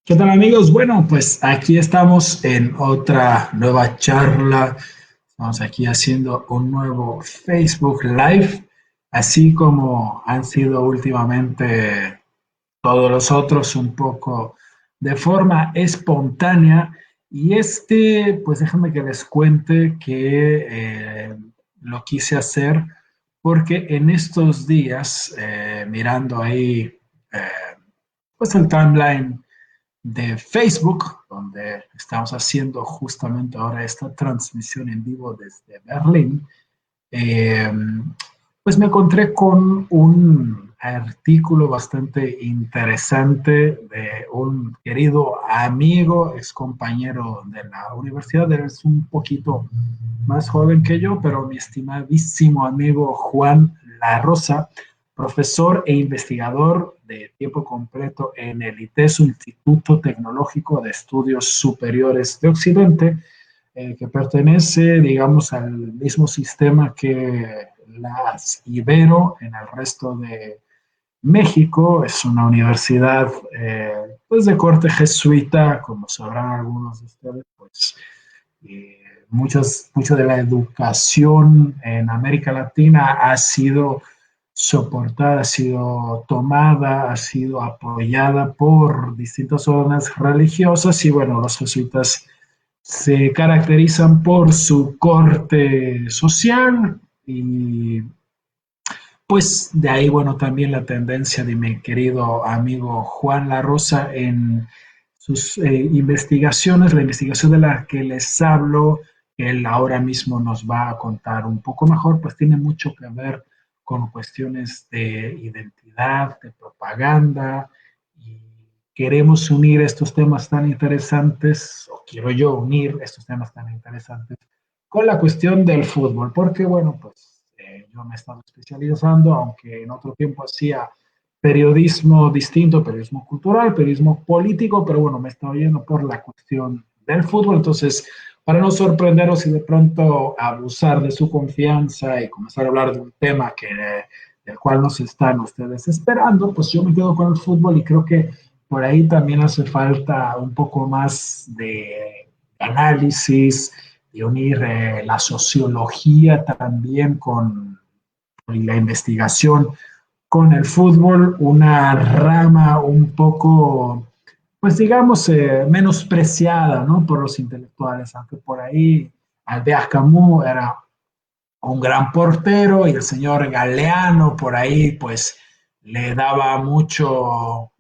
¿Qué tal amigos? Bueno, pues aquí estamos en otra nueva charla. Estamos aquí haciendo un nuevo Facebook Live, así como han sido últimamente todos los otros, un poco de forma espontánea. Y pues déjame que les cuente que lo quise hacer porque en estos días, mirando ahí, eh, pues el timeline de Facebook, donde estamos haciendo justamente ahora esta transmisión en vivo desde Berlín, eh, pues me encontré con un artículo bastante interesante de un querido amigo, ex compañero de la universidad. Él es un poquito más joven que yo, pero mi estimadísimo amigo Juan La Rosa, profesor e investigador de tiempo completo en el ITESO, Instituto Tecnológico de Estudios Superiores de Occidente, que pertenece, digamos, al mismo sistema que las Ibero en el resto de México. Es una universidad, pues, de corte jesuita, como sabrán algunos de ustedes, pues, mucho de la educación en América Latina ha sido soportada, ha sido tomada, ha sido apoyada por distintas órdenes religiosas y bueno, los jesuitas se caracterizan por su corte social y pues de ahí, bueno, también la tendencia de mi querido amigo Juan La Rosa en sus investigaciones, la investigación de la que les hablo, que él ahora mismo nos va a contar un poco mejor, pues tiene mucho que ver con cuestiones de identidad, de propaganda, y queremos unir estos temas tan interesantes, o quiero yo unir estos temas tan interesantes con la cuestión del fútbol, porque bueno, pues yo me he estado especializando, aunque en otro tiempo hacía periodismo distinto, periodismo cultural, periodismo político, pero bueno, me he estado yendo por la cuestión del fútbol. Entonces, para no sorprenderos y de pronto abusar de su confianza y comenzar a hablar de un tema del cual nos están ustedes esperando, pues yo me quedo con el fútbol y creo que por ahí también hace falta un poco más de análisis, de unir la sociología también con la investigación con el fútbol, una rama un poco, pues digamos, menospreciada, ¿no? Por los intelectuales, aunque por ahí Albert Camus era un gran portero y el señor Galeano por ahí, pues le daba mucho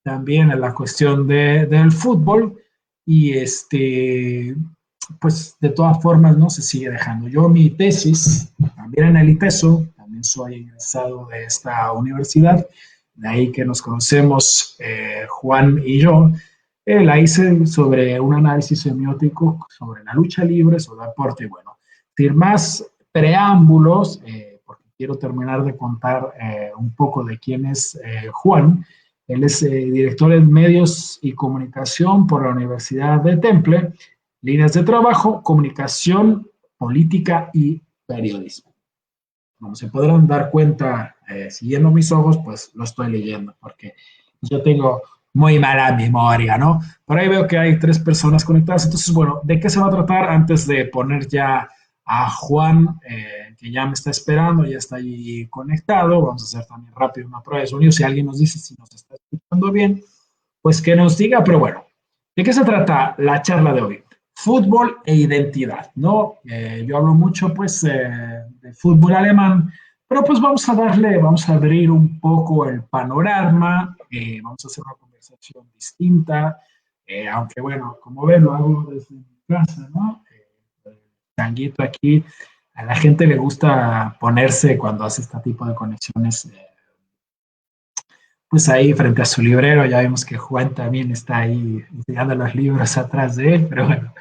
también en la cuestión del fútbol y pues de todas formas no se sigue dejando. Yo mi tesis, también en el ITESO, también soy egresado de esta universidad, de ahí que nos conocemos Juan y yo, la hice sobre un análisis semiótico sobre la lucha libre, sobre el deporte y bueno, sin más preámbulos, porque quiero terminar de contar un poco de quién es Juan. Él es director en medios y comunicación por la Universidad de Temple, líneas de trabajo, comunicación, política y periodismo. Como se podrán dar cuenta, siguiendo mis ojos, pues lo estoy leyendo, porque yo tengo muy mala memoria, ¿no? Por ahí veo que hay 3 personas conectadas, entonces, bueno, ¿de qué se va a tratar antes de poner ya a Juan, que ya me está esperando, ya está ahí conectado? Vamos a hacer también rápido una prueba de sonido, si alguien nos dice si nos está escuchando bien, pues que nos diga, pero bueno, ¿de qué se trata la charla de hoy? Fútbol e identidad, ¿no? Yo hablo mucho, pues, de fútbol alemán, pero pues vamos a abrir un poco el panorama, vamos a hacer una conversación distinta, aunque bueno, como ven, lo hago desde mi casa, ¿no? El tanguito aquí, a la gente le gusta ponerse cuando hace este tipo de conexiones, pues ahí frente a su librero. Ya vemos que Juan también está ahí enseñando los libros atrás de él, pero bueno,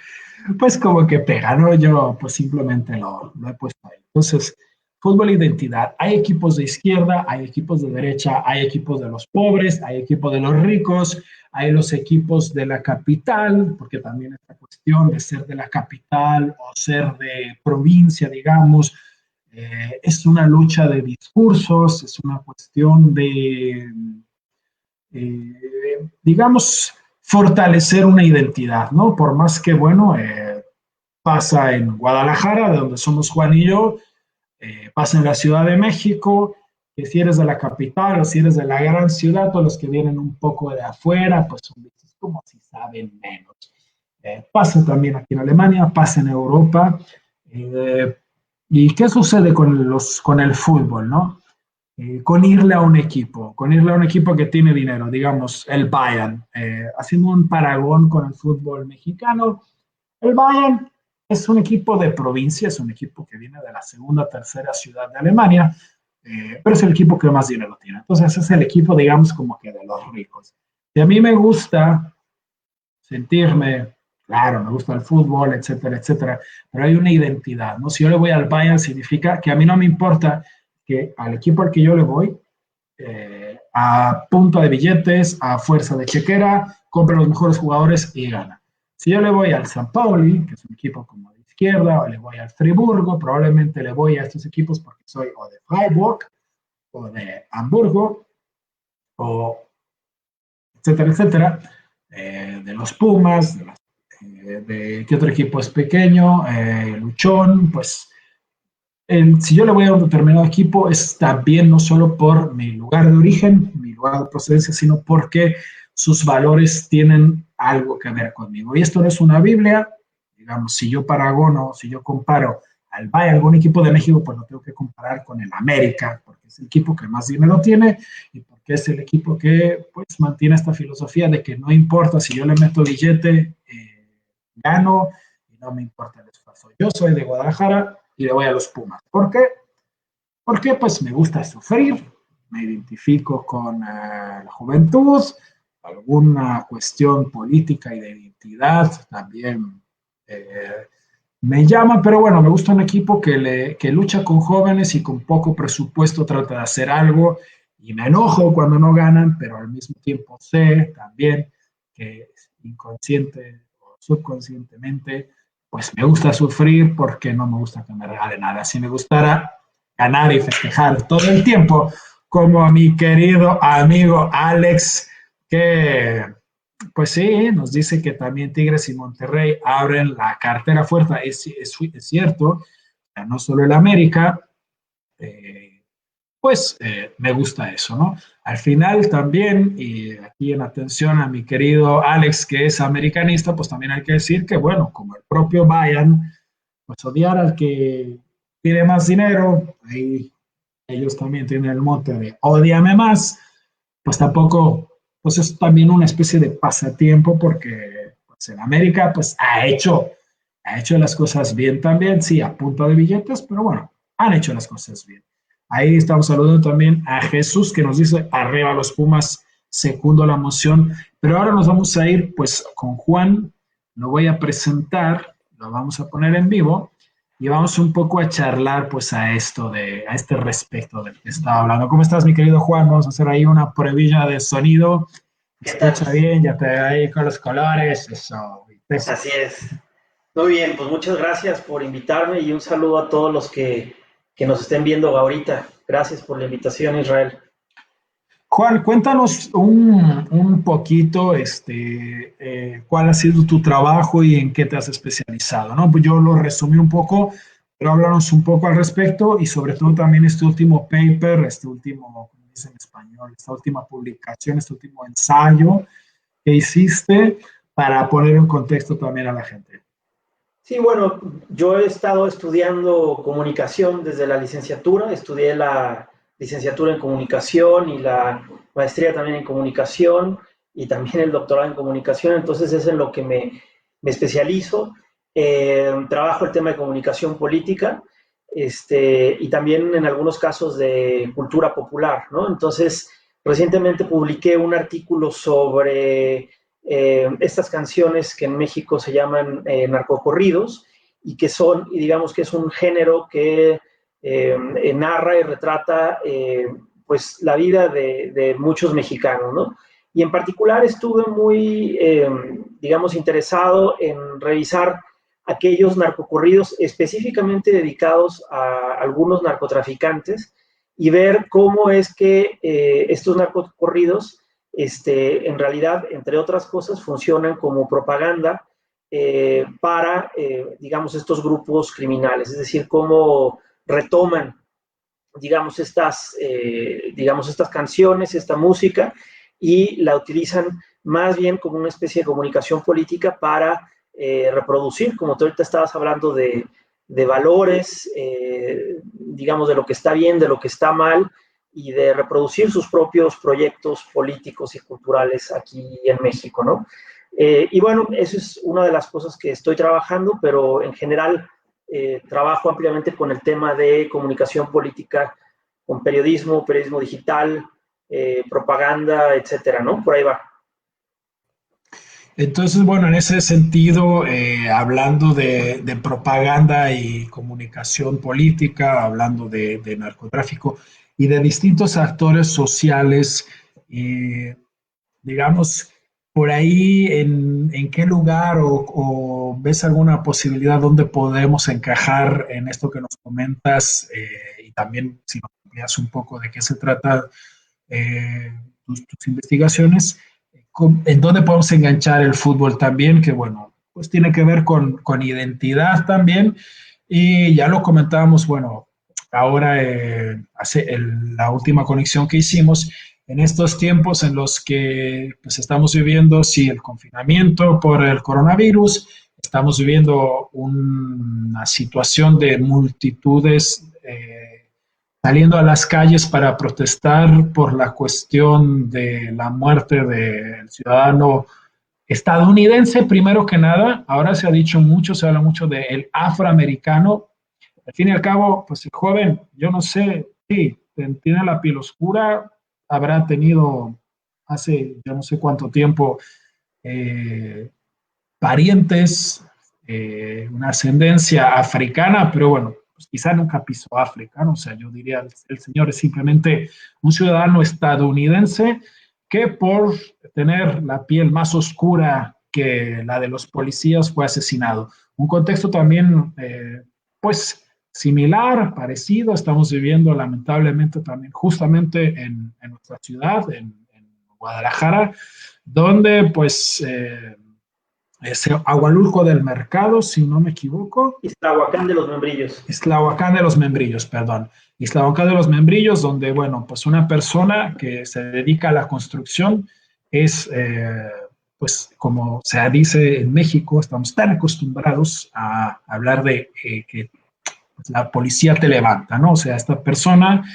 pues como que pega, ¿no? Yo pues simplemente lo he puesto ahí. Entonces, fútbol e identidad. Hay equipos de izquierda, hay equipos de derecha, hay equipos de los pobres, hay equipos de los ricos, hay los equipos de la capital, porque también esta cuestión de ser de la capital o ser de provincia, digamos, es una lucha de discursos, es una cuestión de digamos, fortalecer una identidad, ¿no? Por más que, bueno, pasa en Guadalajara, de donde somos Juan y yo, pasa en la Ciudad de México, que si eres de la capital o si eres de la gran ciudad, todos los que vienen un poco de afuera, pues son vistos como si saben menos. Pasa también aquí en Alemania, pasa en Europa. Eh, ¿Y qué sucede con el fútbol, no? Con irle a un equipo que tiene dinero, digamos el Bayern, haciendo un paragón con el fútbol mexicano. El Bayern es un equipo de provincia, es un equipo que viene de la segunda, tercera ciudad de Alemania, pero es el equipo que más dinero tiene. Entonces es el equipo, digamos, como que de los ricos. Y a mí me gusta sentirme, claro, me gusta el fútbol, etcétera, etcétera, pero hay una identidad, ¿no? Si yo le voy al Bayern, significa que a mí no me importa que al equipo al que yo le voy, a punta de billetes, a fuerza de chequera, compra los mejores jugadores y gana. Si yo le voy al San Pauli, que es un equipo como de izquierda, o le voy al Friburgo, probablemente le voy a estos equipos porque soy o de Freiburg, o de Hamburgo, o etcétera, etcétera, de los Pumas, de qué otro equipo es pequeño, Luchón, pues si yo le voy a un determinado equipo es también no solo por mi lugar de origen, mi lugar de procedencia, sino porque sus valores tienen algo que ver conmigo. Y esto no es una Biblia, digamos, si yo paragono, si yo comparo al Bayern, algún equipo de México, pues lo tengo que comparar con el América, porque es el equipo que más dinero tiene y porque es el equipo que pues mantiene esta filosofía de que no importa si yo le meto billete, gano y no me importa el esfuerzo. Yo soy de Guadalajara y le voy a los Pumas. ¿Por qué? Porque pues me gusta sufrir, me identifico con la juventud, alguna cuestión política y de identidad también me llama, pero bueno, me gusta un equipo que lucha con jóvenes y con poco presupuesto trata de hacer algo y me enojo cuando no ganan, pero al mismo tiempo sé también que inconsciente o subconscientemente pues me gusta sufrir porque no me gusta que me regale nada. Si me gustara ganar y festejar todo el tiempo, como a mi querido amigo Alex, que pues sí, nos dice que también Tigres y Monterrey abren la cartera fuerte, es cierto, no solo el América, pues me gusta eso, ¿no? Al final también, y aquí en atención a mi querido Alex, que es americanista, pues también hay que decir que, bueno, como el propio Bayern, pues odiar al que tiene más dinero, ahí ellos también tienen el mote de ódiame más, pues tampoco, pues es también una especie de pasatiempo porque pues en América pues ha hecho las cosas bien también, sí, a punta de billetes, pero bueno, han hecho las cosas bien. Ahí estamos saludando también a Jesús que nos dice arriba los Pumas, segundo la moción, pero ahora nos vamos a ir pues con Juan, lo voy a presentar, lo vamos a poner en vivo y vamos un poco a charlar pues a a este respecto del que estaba hablando. ¿Cómo estás, mi querido Juan? Vamos a hacer ahí una pruebilla de sonido. ¿Qué tal? Escucha bien, ya te ahí con los colores, eso. Así es. Muy bien, pues muchas gracias por invitarme y un saludo a todos los que nos estén viendo ahorita. Gracias por la invitación, Israel. Juan, cuéntanos un poquito cuál ha sido tu trabajo y en qué te has especializado, ¿no? Pues yo lo resumí un poco, pero háblanos un poco al respecto y sobre todo también este último paper, este último, como dice en español, esta última publicación, este último ensayo que hiciste para poner en contexto también a la gente. Sí, bueno, yo he estado estudiando comunicación desde la licenciatura, estudié la licenciatura en comunicación y la maestría también en comunicación y también el doctorado en comunicación, entonces es en lo que me especializo. Trabajo el tema de comunicación política y también en algunos casos de cultura popular, ¿no? Entonces, recientemente publiqué un artículo sobre estas canciones que en México se llaman narcocorridos y que son, y digamos que es un género que narra y retrata pues la vida de muchos mexicanos, ¿no? Y en particular estuve muy, digamos, interesado en revisar aquellos narcocorridos específicamente dedicados a algunos narcotraficantes y ver cómo es que estos narcocorridos en realidad, entre otras cosas, funcionan como propaganda para, digamos, estos grupos criminales, es decir, cómo retoman, digamos, estas canciones, esta música, y la utilizan más bien como una especie de comunicación política para reproducir, como tú ahorita estabas hablando de valores, digamos, de lo que está bien, de lo que está mal, y de reproducir sus propios proyectos políticos y culturales aquí en México, ¿no? Y bueno, eso es una de las cosas que estoy trabajando, pero en general trabajo ampliamente con el tema de comunicación política, con periodismo, periodismo digital, propaganda, etcétera, ¿no? Por ahí va. Entonces, bueno, en ese sentido, hablando de propaganda y comunicación política, hablando de narcotráfico y de distintos actores sociales, eh, digamos, por ahí, en qué lugar o ves alguna posibilidad donde podemos encajar en esto que nos comentas, y también si nos amplías un poco de qué se trata tus investigaciones, en dónde podemos enganchar el fútbol también, que bueno, pues tiene que ver con identidad también, y ya lo comentábamos, bueno, ahora la última conexión que hicimos, en estos tiempos en los que pues, estamos viviendo, sí, el confinamiento por el coronavirus, estamos viviendo una situación de multitudes saliendo a las calles para protestar por la cuestión de la muerte del ciudadano estadounidense, primero que nada. Ahora se ha dicho mucho, se habla mucho del afroamericano. Al fin y al cabo, pues el joven, yo no sé, sí, tiene la piel oscura, habrá tenido hace yo no sé cuánto tiempo eh, parientes, una ascendencia africana, pero bueno, pues quizá nunca pisó África, ¿no? O sea, yo diría, el señor es simplemente un ciudadano estadounidense que por tener la piel más oscura que la de los policías fue asesinado. Un contexto también, pues, similar, parecido, estamos viviendo lamentablemente también justamente en nuestra ciudad, en Guadalajara, donde pues es Agualulco del Mercado, si no me equivoco. Iztahuacán de los Membrillos. Islahuacán de los Membrillos, perdón. Islahuacán de los Membrillos, donde, bueno, pues una persona que se dedica a la construcción es, pues como se dice en México, estamos tan acostumbrados a hablar de que pues, la policía te levanta, ¿no? O sea, esta persona,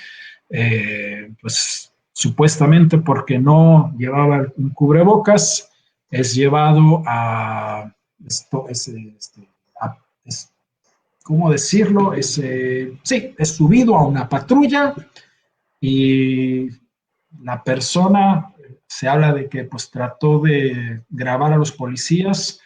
pues supuestamente porque no llevaba un cubrebocas, es llevado a esto, es, ¿cómo decirlo? Sí, es subido a una patrulla y la persona, se habla de que pues trató de grabar a los policías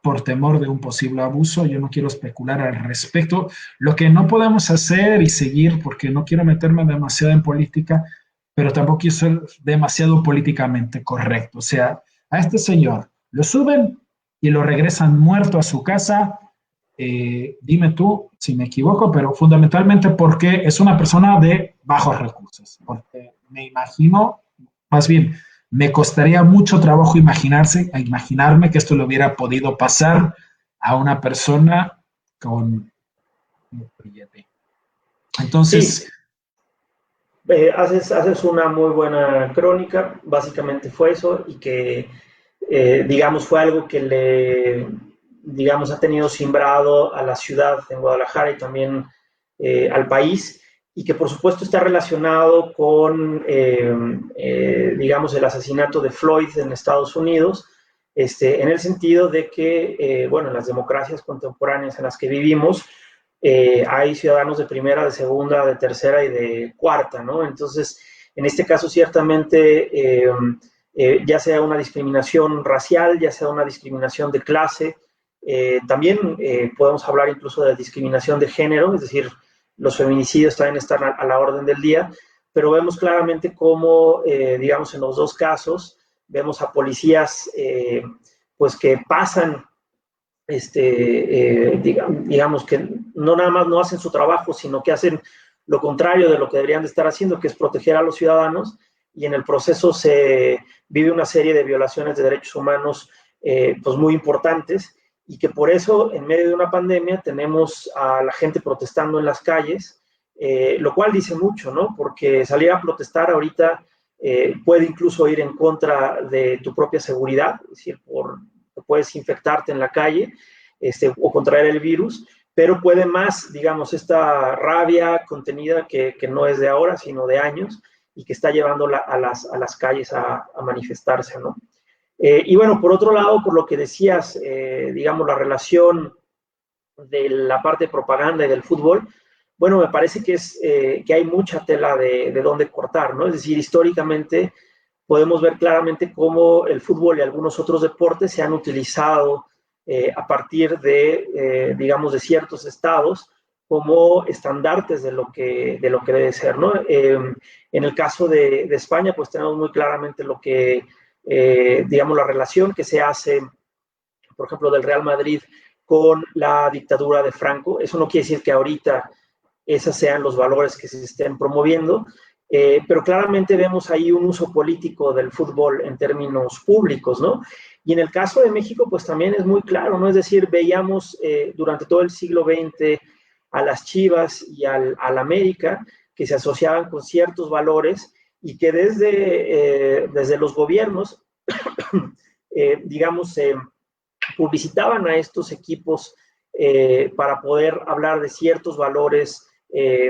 por temor de un posible abuso. Yo no quiero especular al respecto. Lo que no podemos hacer y seguir, porque no quiero meterme demasiado en política, pero tampoco quiero ser demasiado políticamente correcto. O sea, a este señor lo suben y lo regresan muerto a su casa. Dime tú si me equivoco, pero fundamentalmente porque es una persona de bajos recursos. Porque me imagino, más bien, me costaría mucho trabajo imaginarme que esto le hubiera podido pasar a una persona con un billete. Sí, Entonces, haces una muy buena crónica, básicamente fue eso, y que, digamos, fue algo que digamos, ha tenido simbrado a la ciudad en Guadalajara y también al país, y que por supuesto está relacionado con, digamos, el asesinato de Floyd en Estados Unidos, en el sentido de que, bueno, en las democracias contemporáneas en las que vivimos, hay ciudadanos de primera, de segunda, de tercera y de cuarta, ¿no? Entonces, en este caso, ciertamente, ya sea una discriminación racial, ya sea una discriminación de clase, también podemos hablar incluso de discriminación de género, es decir, los feminicidios también están a la orden del día, pero vemos claramente cómo, digamos, en los dos casos, vemos a policías, pues que pasan digamos que no nada más no hacen su trabajo, sino que hacen lo contrario de lo que deberían de estar haciendo, que es proteger a los ciudadanos, y en el proceso se vive una serie de violaciones de derechos humanos pues muy importantes, y que por eso en medio de una pandemia tenemos a la gente protestando en las calles, lo cual dice mucho, ¿no? Porque salir a protestar ahorita puede incluso ir en contra de tu propia seguridad, es decir, puedes infectarte en la calle o contraer el virus, pero puede más, digamos, esta rabia contenida que no es de ahora, sino de años, y que está llevando a las calles a manifestarse, ¿no? Y bueno, por otro lado, por lo que decías, digamos, la relación de la parte de propaganda y del fútbol, bueno, me parece que hay mucha tela de dónde cortar, ¿no? Es decir, históricamente podemos ver claramente cómo el fútbol y algunos otros deportes se han utilizado a partir de, digamos, de ciertos estados como estandartes de lo que debe ser, ¿no? En el caso de España, pues tenemos muy claramente lo que, digamos, la relación que se hace, por ejemplo, del Real Madrid con la dictadura de Franco. Eso no quiere decir que ahorita esos sean los valores que se estén promoviendo, pero claramente vemos ahí un uso político del fútbol en términos públicos, ¿no? Y en el caso de México, pues también es muy claro, ¿no? Es decir, veíamos durante todo el siglo XX a las Chivas y al América, que se asociaban con ciertos valores y que desde los gobiernos, digamos, publicitaban a estos equipos para poder hablar de ciertos valores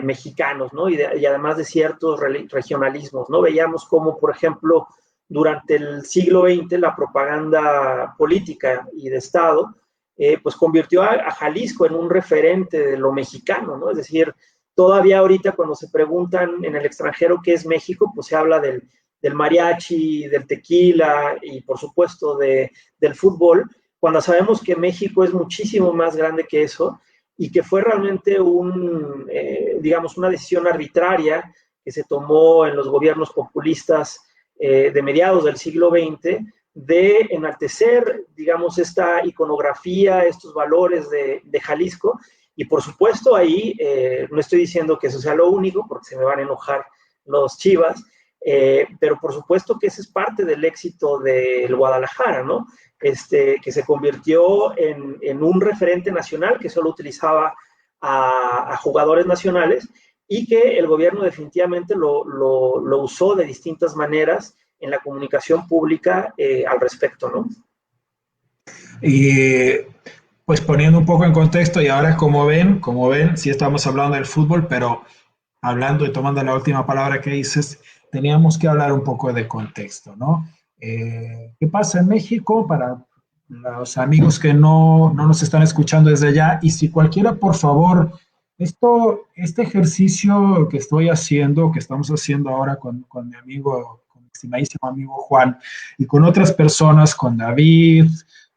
mexicanos, ¿no? Y además de ciertos regionalismos, ¿no? Veíamos como, por ejemplo, durante el siglo XX la propaganda política y de Estado, pues convirtió a Jalisco en un referente de lo mexicano, ¿no? Es decir, todavía ahorita cuando se preguntan en el extranjero qué es México, pues se habla del mariachi, del tequila y por supuesto del fútbol, cuando sabemos que México es muchísimo más grande que eso y que fue realmente digamos, una decisión arbitraria que se tomó en los gobiernos populistas de mediados del siglo XX de enaltecer, digamos, esta iconografía, estos valores de Jalisco. Y por supuesto ahí, no estoy diciendo que eso sea lo único, porque se me van a enojar los Chivas, pero por supuesto que ese es parte del éxito del Guadalajara, ¿no? Que se convirtió en un referente nacional que solo utilizaba a jugadores nacionales y que el gobierno definitivamente lo usó de distintas maneras en la comunicación pública al respecto, ¿no? Y pues poniendo un poco en contexto, y ahora como ven, sí estamos hablando del fútbol, pero hablando y tomando la última palabra que dices, teníamos que hablar un poco de contexto, ¿no? ¿Qué pasa en México para los amigos que no nos están escuchando desde allá? Y si cualquiera, por favor, este ejercicio que estoy haciendo, que estamos haciendo ahora con mi amigo, con mi estimadísimo amigo Juan, y con otras personas, con David,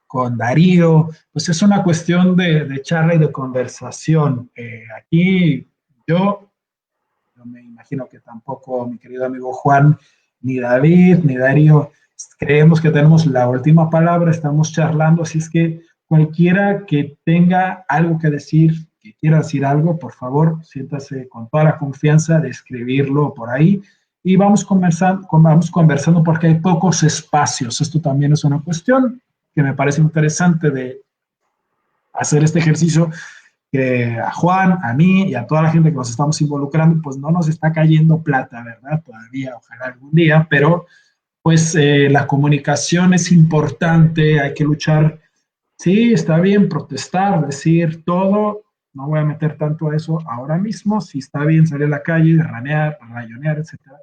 con Darío, pues es una cuestión de charla y de conversación. Aquí yo me imagino que tampoco mi querido amigo Juan, ni David, ni Darío, creemos que tenemos la última palabra, estamos charlando, así es que cualquiera que tenga algo que decir, que quiera decir algo, por favor, siéntase con toda la confianza de escribirlo por ahí y vamos conversando porque hay pocos espacios. Esto también es una cuestión que me parece interesante de hacer este ejercicio, que a Juan, a mí y a toda la gente que nos estamos involucrando, pues no nos está cayendo plata, ¿verdad? Todavía, ojalá algún día, pero pues la comunicación es importante, hay que luchar. Sí, está bien protestar, decir todo, no voy a meter tanto a eso ahora mismo, sí está bien salir a la calle, rayonear, etcétera,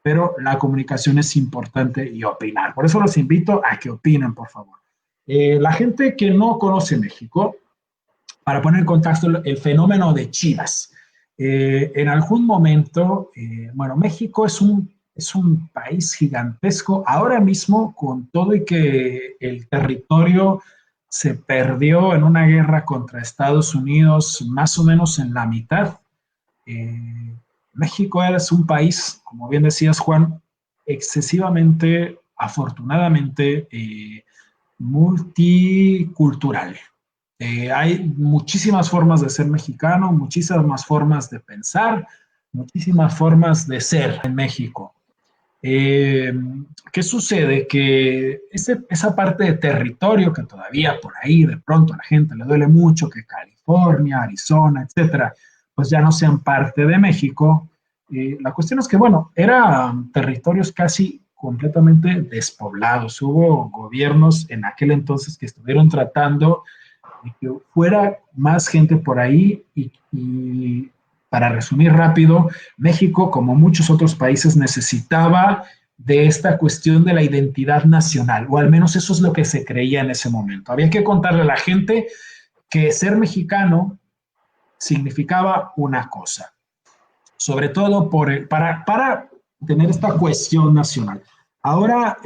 pero la comunicación es importante y opinar. Por eso los invito a que opinen, por favor. La gente que no conoce México, para poner en contexto el fenómeno de Chivas. En algún momento, bueno, México es un país gigantesco, ahora mismo con todo y que el territorio se perdió en una guerra contra Estados Unidos más o menos en la mitad. México es un país, como bien decías Juan, excesivamente, afortunadamente, multicultural. Hay muchísimas formas de ser mexicano, muchísimas formas de pensar, muchísimas formas de ser en México. Eh, ¿Qué sucede? Que esa parte de territorio que todavía por ahí de pronto a la gente le duele mucho, que California, Arizona, etcétera, pues ya no sean parte de México. La cuestión es que, bueno, eran territorios casi completamente despoblados. Hubo gobiernos en aquel entonces que estuvieron tratando de que fuera más gente por ahí y para resumir rápido, México, como muchos otros países, necesitaba de esta cuestión de la identidad nacional, o al menos eso es lo que se creía en ese momento. Había que contarle a la gente que ser mexicano significaba una cosa, sobre todo para tener esta cuestión nacional. Ahora,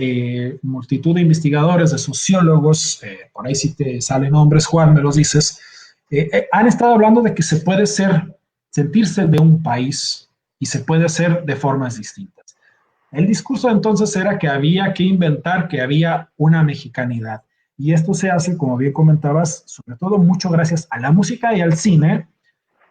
multitud de investigadores, de sociólogos, por ahí si te salen nombres, Juan, me los dices, han estado hablando de que se puede sentirse de un país y se puede hacer de formas distintas. El discurso entonces era que había que inventar que había una mexicanidad. Y esto se hace, como bien comentabas, sobre todo mucho gracias a la música y al cine,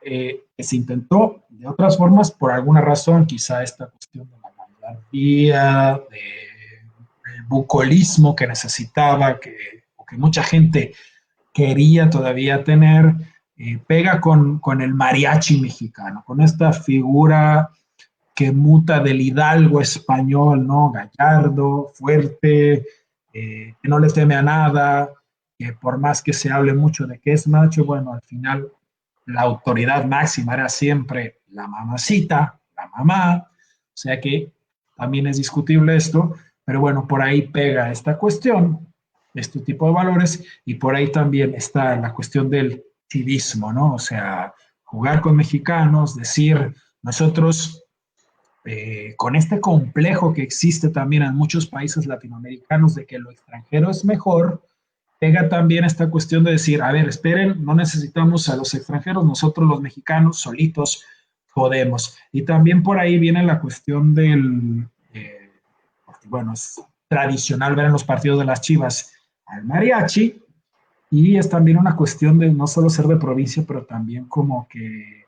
que se intentó de otras formas por alguna razón, quizá esta cuestión de la vanguardia, del bucolismo que necesitaba, que mucha gente quería todavía tener, pega con el mariachi mexicano, con esta figura que muta del hidalgo español, ¿no? Gallardo, fuerte, que no le teme a nada, que por más que se hable mucho de que es macho, bueno, al final la autoridad máxima era siempre la mamacita, la mamá, o sea que también es discutible esto, pero bueno, por ahí pega esta cuestión, este tipo de valores, y por ahí también está la cuestión del civismo, ¿no? O sea, jugar con mexicanos, decir, nosotros con este complejo que existe también en muchos países latinoamericanos de que lo extranjero es mejor, pega también esta cuestión de decir, a ver, esperen, no necesitamos a los extranjeros, nosotros los mexicanos solitos podemos. Y también por ahí viene la cuestión del, bueno, es tradicional ver en los partidos de las Chivas al mariachi, y es también una cuestión de no solo ser de provincia, pero también como que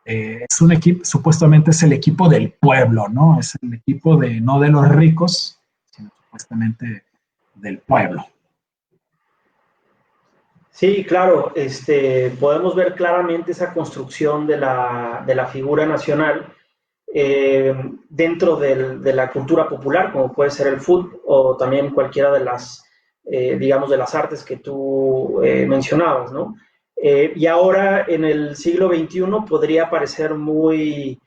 es un equipo, supuestamente es el equipo del pueblo, ¿no? Es el equipo de, no de los ricos, sino supuestamente del pueblo. Sí, claro, podemos ver claramente esa construcción de la figura nacional dentro de la cultura popular, como puede ser el fútbol o también cualquiera de las, digamos, de las artes que tú mencionabas, ¿no? Y ahora en el siglo XXI podría parecer muy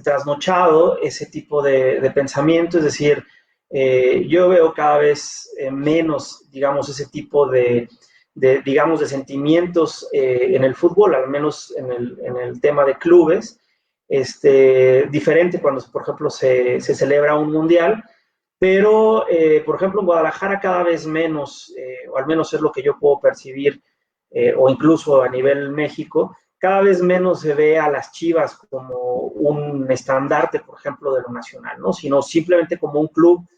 trasnochado ese tipo de pensamiento, es decir, yo veo cada vez menos, digamos, ese tipo digamos, de sentimientos en el fútbol, al menos en el tema de clubes, diferente cuando, por ejemplo, se celebra un mundial, pero, por ejemplo, en Guadalajara cada vez menos, o al menos es lo que yo puedo percibir, o incluso a nivel México, cada vez menos se ve a las Chivas como un estandarte, por ejemplo, de lo nacional, ¿no? Sino simplemente como un club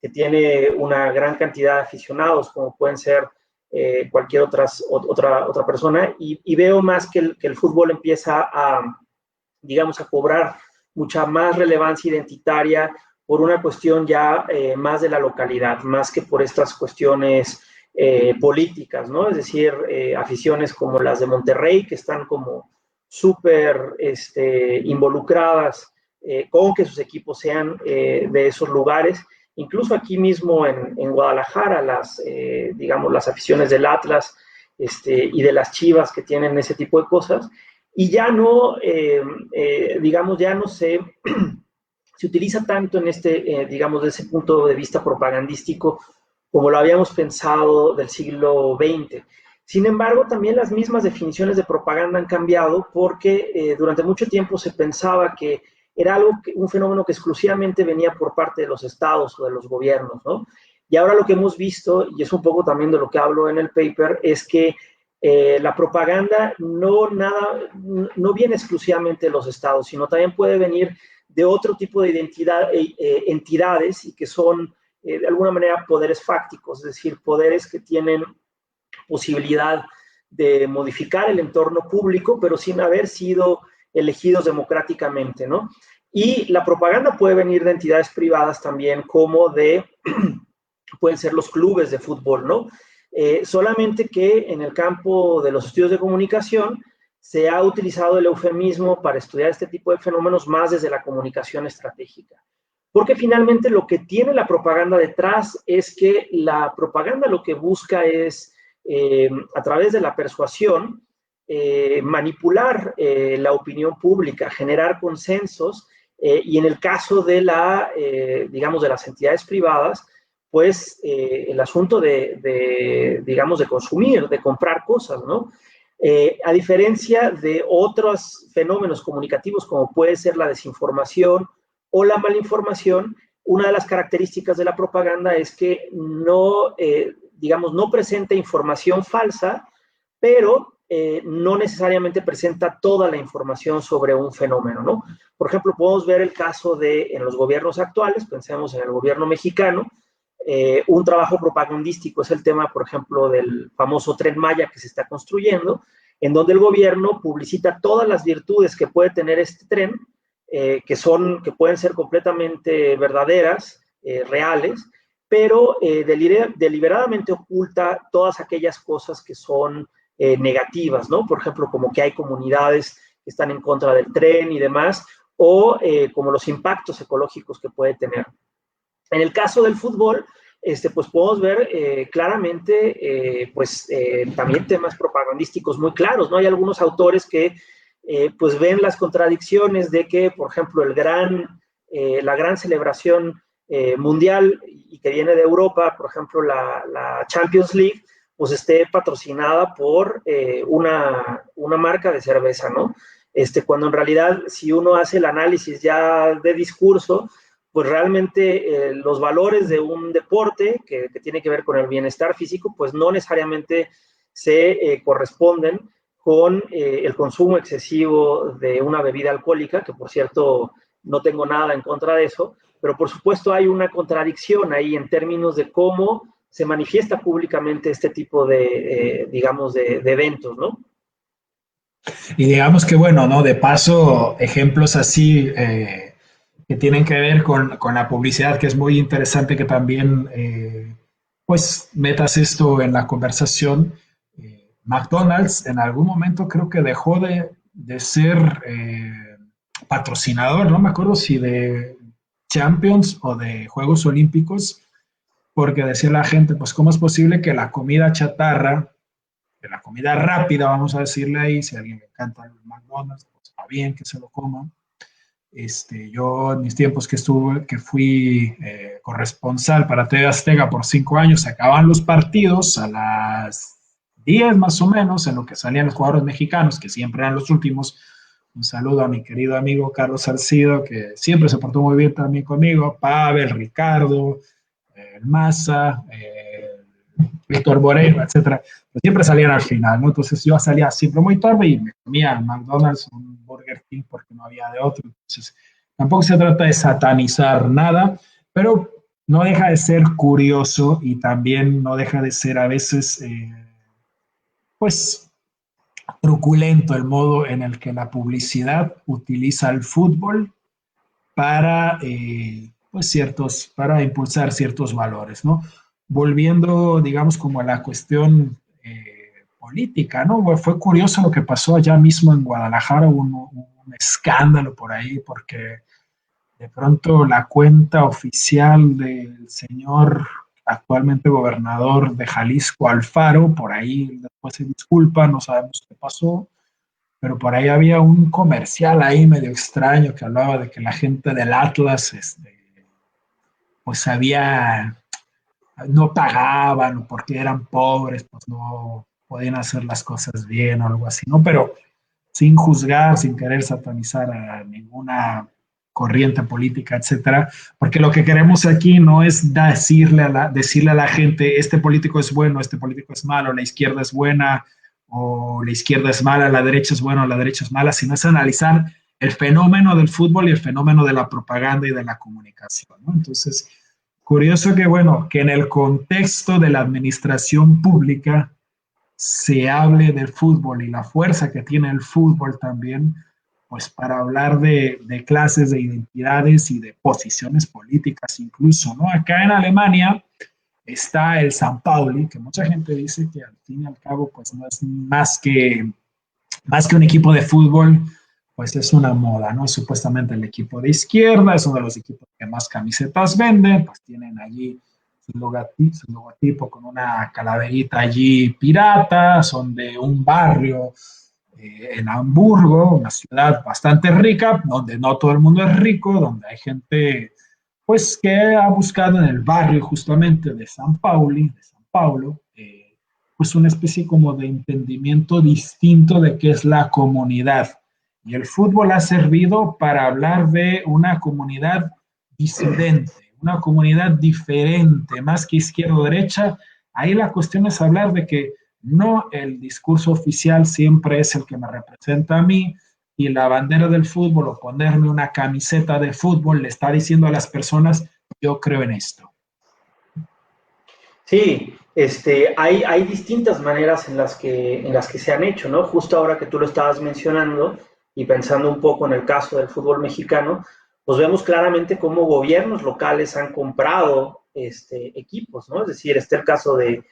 que tiene una gran cantidad de aficionados, como pueden ser cualquier otra persona, y veo más que el fútbol empieza a, digamos, a cobrar mucha más relevancia identitaria por una cuestión ya más de la localidad, más que por estas cuestiones políticas, ¿no? Es decir, aficiones como las de Monterrey, que están como súper involucradas con que sus equipos sean de esos lugares. Incluso aquí mismo en Guadalajara, digamos, las aficiones del Atlas y de las Chivas que tienen ese tipo de cosas, y ya no, digamos, ya no se utiliza tanto en digamos, desde ese punto de vista propagandístico como lo habíamos pensado del siglo XX. Sin embargo, también las mismas definiciones de propaganda han cambiado porque durante mucho tiempo se pensaba que era un fenómeno que exclusivamente venía por parte de los estados o de los gobiernos, ¿no? Y ahora lo que hemos visto, y es un poco también de lo que hablo en el paper, es que la propaganda no viene exclusivamente de los estados, sino también puede venir de otro tipo de entidades y que son de alguna manera poderes fácticos, es decir, poderes que tienen posibilidad de modificar el entorno público, pero sin haber sido elegidos democráticamente, ¿no? Y la propaganda puede venir de entidades privadas también, como pueden ser los clubes de fútbol, ¿no? Solamente que en el campo de los estudios de comunicación se ha utilizado el eufemismo para estudiar este tipo de fenómenos más desde la comunicación estratégica. Porque finalmente lo que tiene la propaganda detrás es que la propaganda lo que busca es, a través de la persuasión, manipular la opinión pública, generar consensos, y en el caso de digamos, de las entidades privadas, pues el asunto digamos, de consumir, de comprar cosas, ¿no? A diferencia de otros fenómenos comunicativos como puede ser la desinformación o la malinformación, una de las características de la propaganda es que no, digamos, no presenta información falsa, pero no necesariamente presenta toda la información sobre un fenómeno, ¿no? Por ejemplo, podemos ver el caso en los gobiernos actuales, pensemos en el gobierno mexicano, un trabajo propagandístico es el tema, por ejemplo, del famoso Tren Maya que se está construyendo, en donde el gobierno publicita todas las virtudes que puede tener este tren, que pueden ser completamente verdaderas, reales, pero deliberadamente oculta todas aquellas cosas que son negativas, ¿no? Por ejemplo, como que hay comunidades que están en contra del tren y demás, o como los impactos ecológicos que puede tener. En el caso del fútbol, pues podemos ver claramente también temas propagandísticos muy claros, ¿no? Hay algunos autores que pues ven las contradicciones de que, por ejemplo, la gran celebración mundial y que viene de Europa, por ejemplo, la Champions League, pues esté patrocinada por una marca de cerveza, ¿no? Cuando en realidad, si uno hace el análisis ya de discurso, pues realmente los valores de un deporte que tiene que ver con el bienestar físico, pues no necesariamente se corresponden con el consumo excesivo de una bebida alcohólica, que por cierto no tengo nada en contra de eso, pero por supuesto hay una contradicción ahí en términos de cómo se manifiesta públicamente este tipo digamos, de eventos, ¿no? Y digamos que, bueno, ¿no? De paso, ejemplos así que tienen que ver con la publicidad, que es muy interesante que también, pues, metas esto en la conversación. McDonald's en algún momento creo que dejó de ser patrocinador, no me acuerdo si de Champions o de Juegos Olímpicos, porque decía la gente, pues, ¿cómo es posible que la comida chatarra, de la comida rápida, vamos a decirle ahí, si a alguien le encanta el McDonald's, pues está bien que se lo coma. Yo en mis tiempos que fui corresponsal para TV Azteca por 5 años, se acababan los partidos a las 10 más o menos, en lo que salían los jugadores mexicanos, que siempre eran los últimos. Un saludo a mi querido amigo Carlos Salcido, que siempre se portó muy bien también conmigo, Pavel, Ricardo, el Maza, Víctor Moreno, etcétera, pero siempre salían al final, ¿no? Entonces yo salía siempre muy tarde y me comía el McDonald's, un Burger King, porque no había de otro. Entonces, tampoco se trata de satanizar nada, pero no deja de ser curioso y también no deja de ser a veces, pues, truculento el modo en el que la publicidad utiliza el fútbol para, para impulsar ciertos valores, ¿no? Volviendo, digamos, como a la cuestión política, ¿no? Fue curioso lo que pasó allá mismo en Guadalajara, un escándalo por ahí, porque de pronto la cuenta oficial del señor actualmente gobernador de Jalisco, Alfaro, por ahí después se disculpa, no sabemos qué pasó, pero por ahí había un comercial ahí medio extraño que hablaba de que la gente del Atlas, pues no pagaban porque eran pobres, pues no podían hacer las cosas bien o algo así, ¿no? Pero sin juzgar, sin querer satanizar a ninguna corriente política, etcétera, porque lo que queremos aquí no es decirle a la gente, este político es bueno, este político es malo, la izquierda es buena, o la izquierda es mala, la derecha es buena, la derecha es mala, sino es analizar el fenómeno del fútbol y el fenómeno de la propaganda y de la comunicación, ¿no? Entonces, curioso que, bueno, que en el contexto de la administración pública se hable del fútbol y la fuerza que tiene el fútbol también, pues para hablar de clases, de identidades y de posiciones políticas incluso, ¿no? Acá en Alemania está el San Pauli, que mucha gente dice que al fin y al cabo pues no es más que un equipo de fútbol, pues es una moda, ¿no? Supuestamente el equipo de izquierda es uno de los equipos que más camisetas venden, pues tienen allí su logotipo con una calaverita allí pirata, son de un barrio en Hamburgo, una ciudad bastante rica, donde no todo el mundo es rico, donde hay gente pues que ha buscado en el barrio justamente de San Pauli, de San Paulo, pues una especie como de entendimiento distinto de qué es la comunidad. Y el fútbol ha servido para hablar de una comunidad disidente, una comunidad diferente, más que izquierda o derecha. Ahí la cuestión es hablar de que no el discurso oficial siempre es el que me representa a mí, y la bandera del fútbol o ponerme una camiseta de fútbol le está diciendo a las personas, yo creo en esto. Sí, hay distintas maneras en las que se han hecho, ¿no? Justo ahora que tú lo estabas mencionando y pensando un poco en el caso del fútbol mexicano, pues vemos claramente cómo gobiernos locales han comprado equipos, ¿no? Es decir, el caso de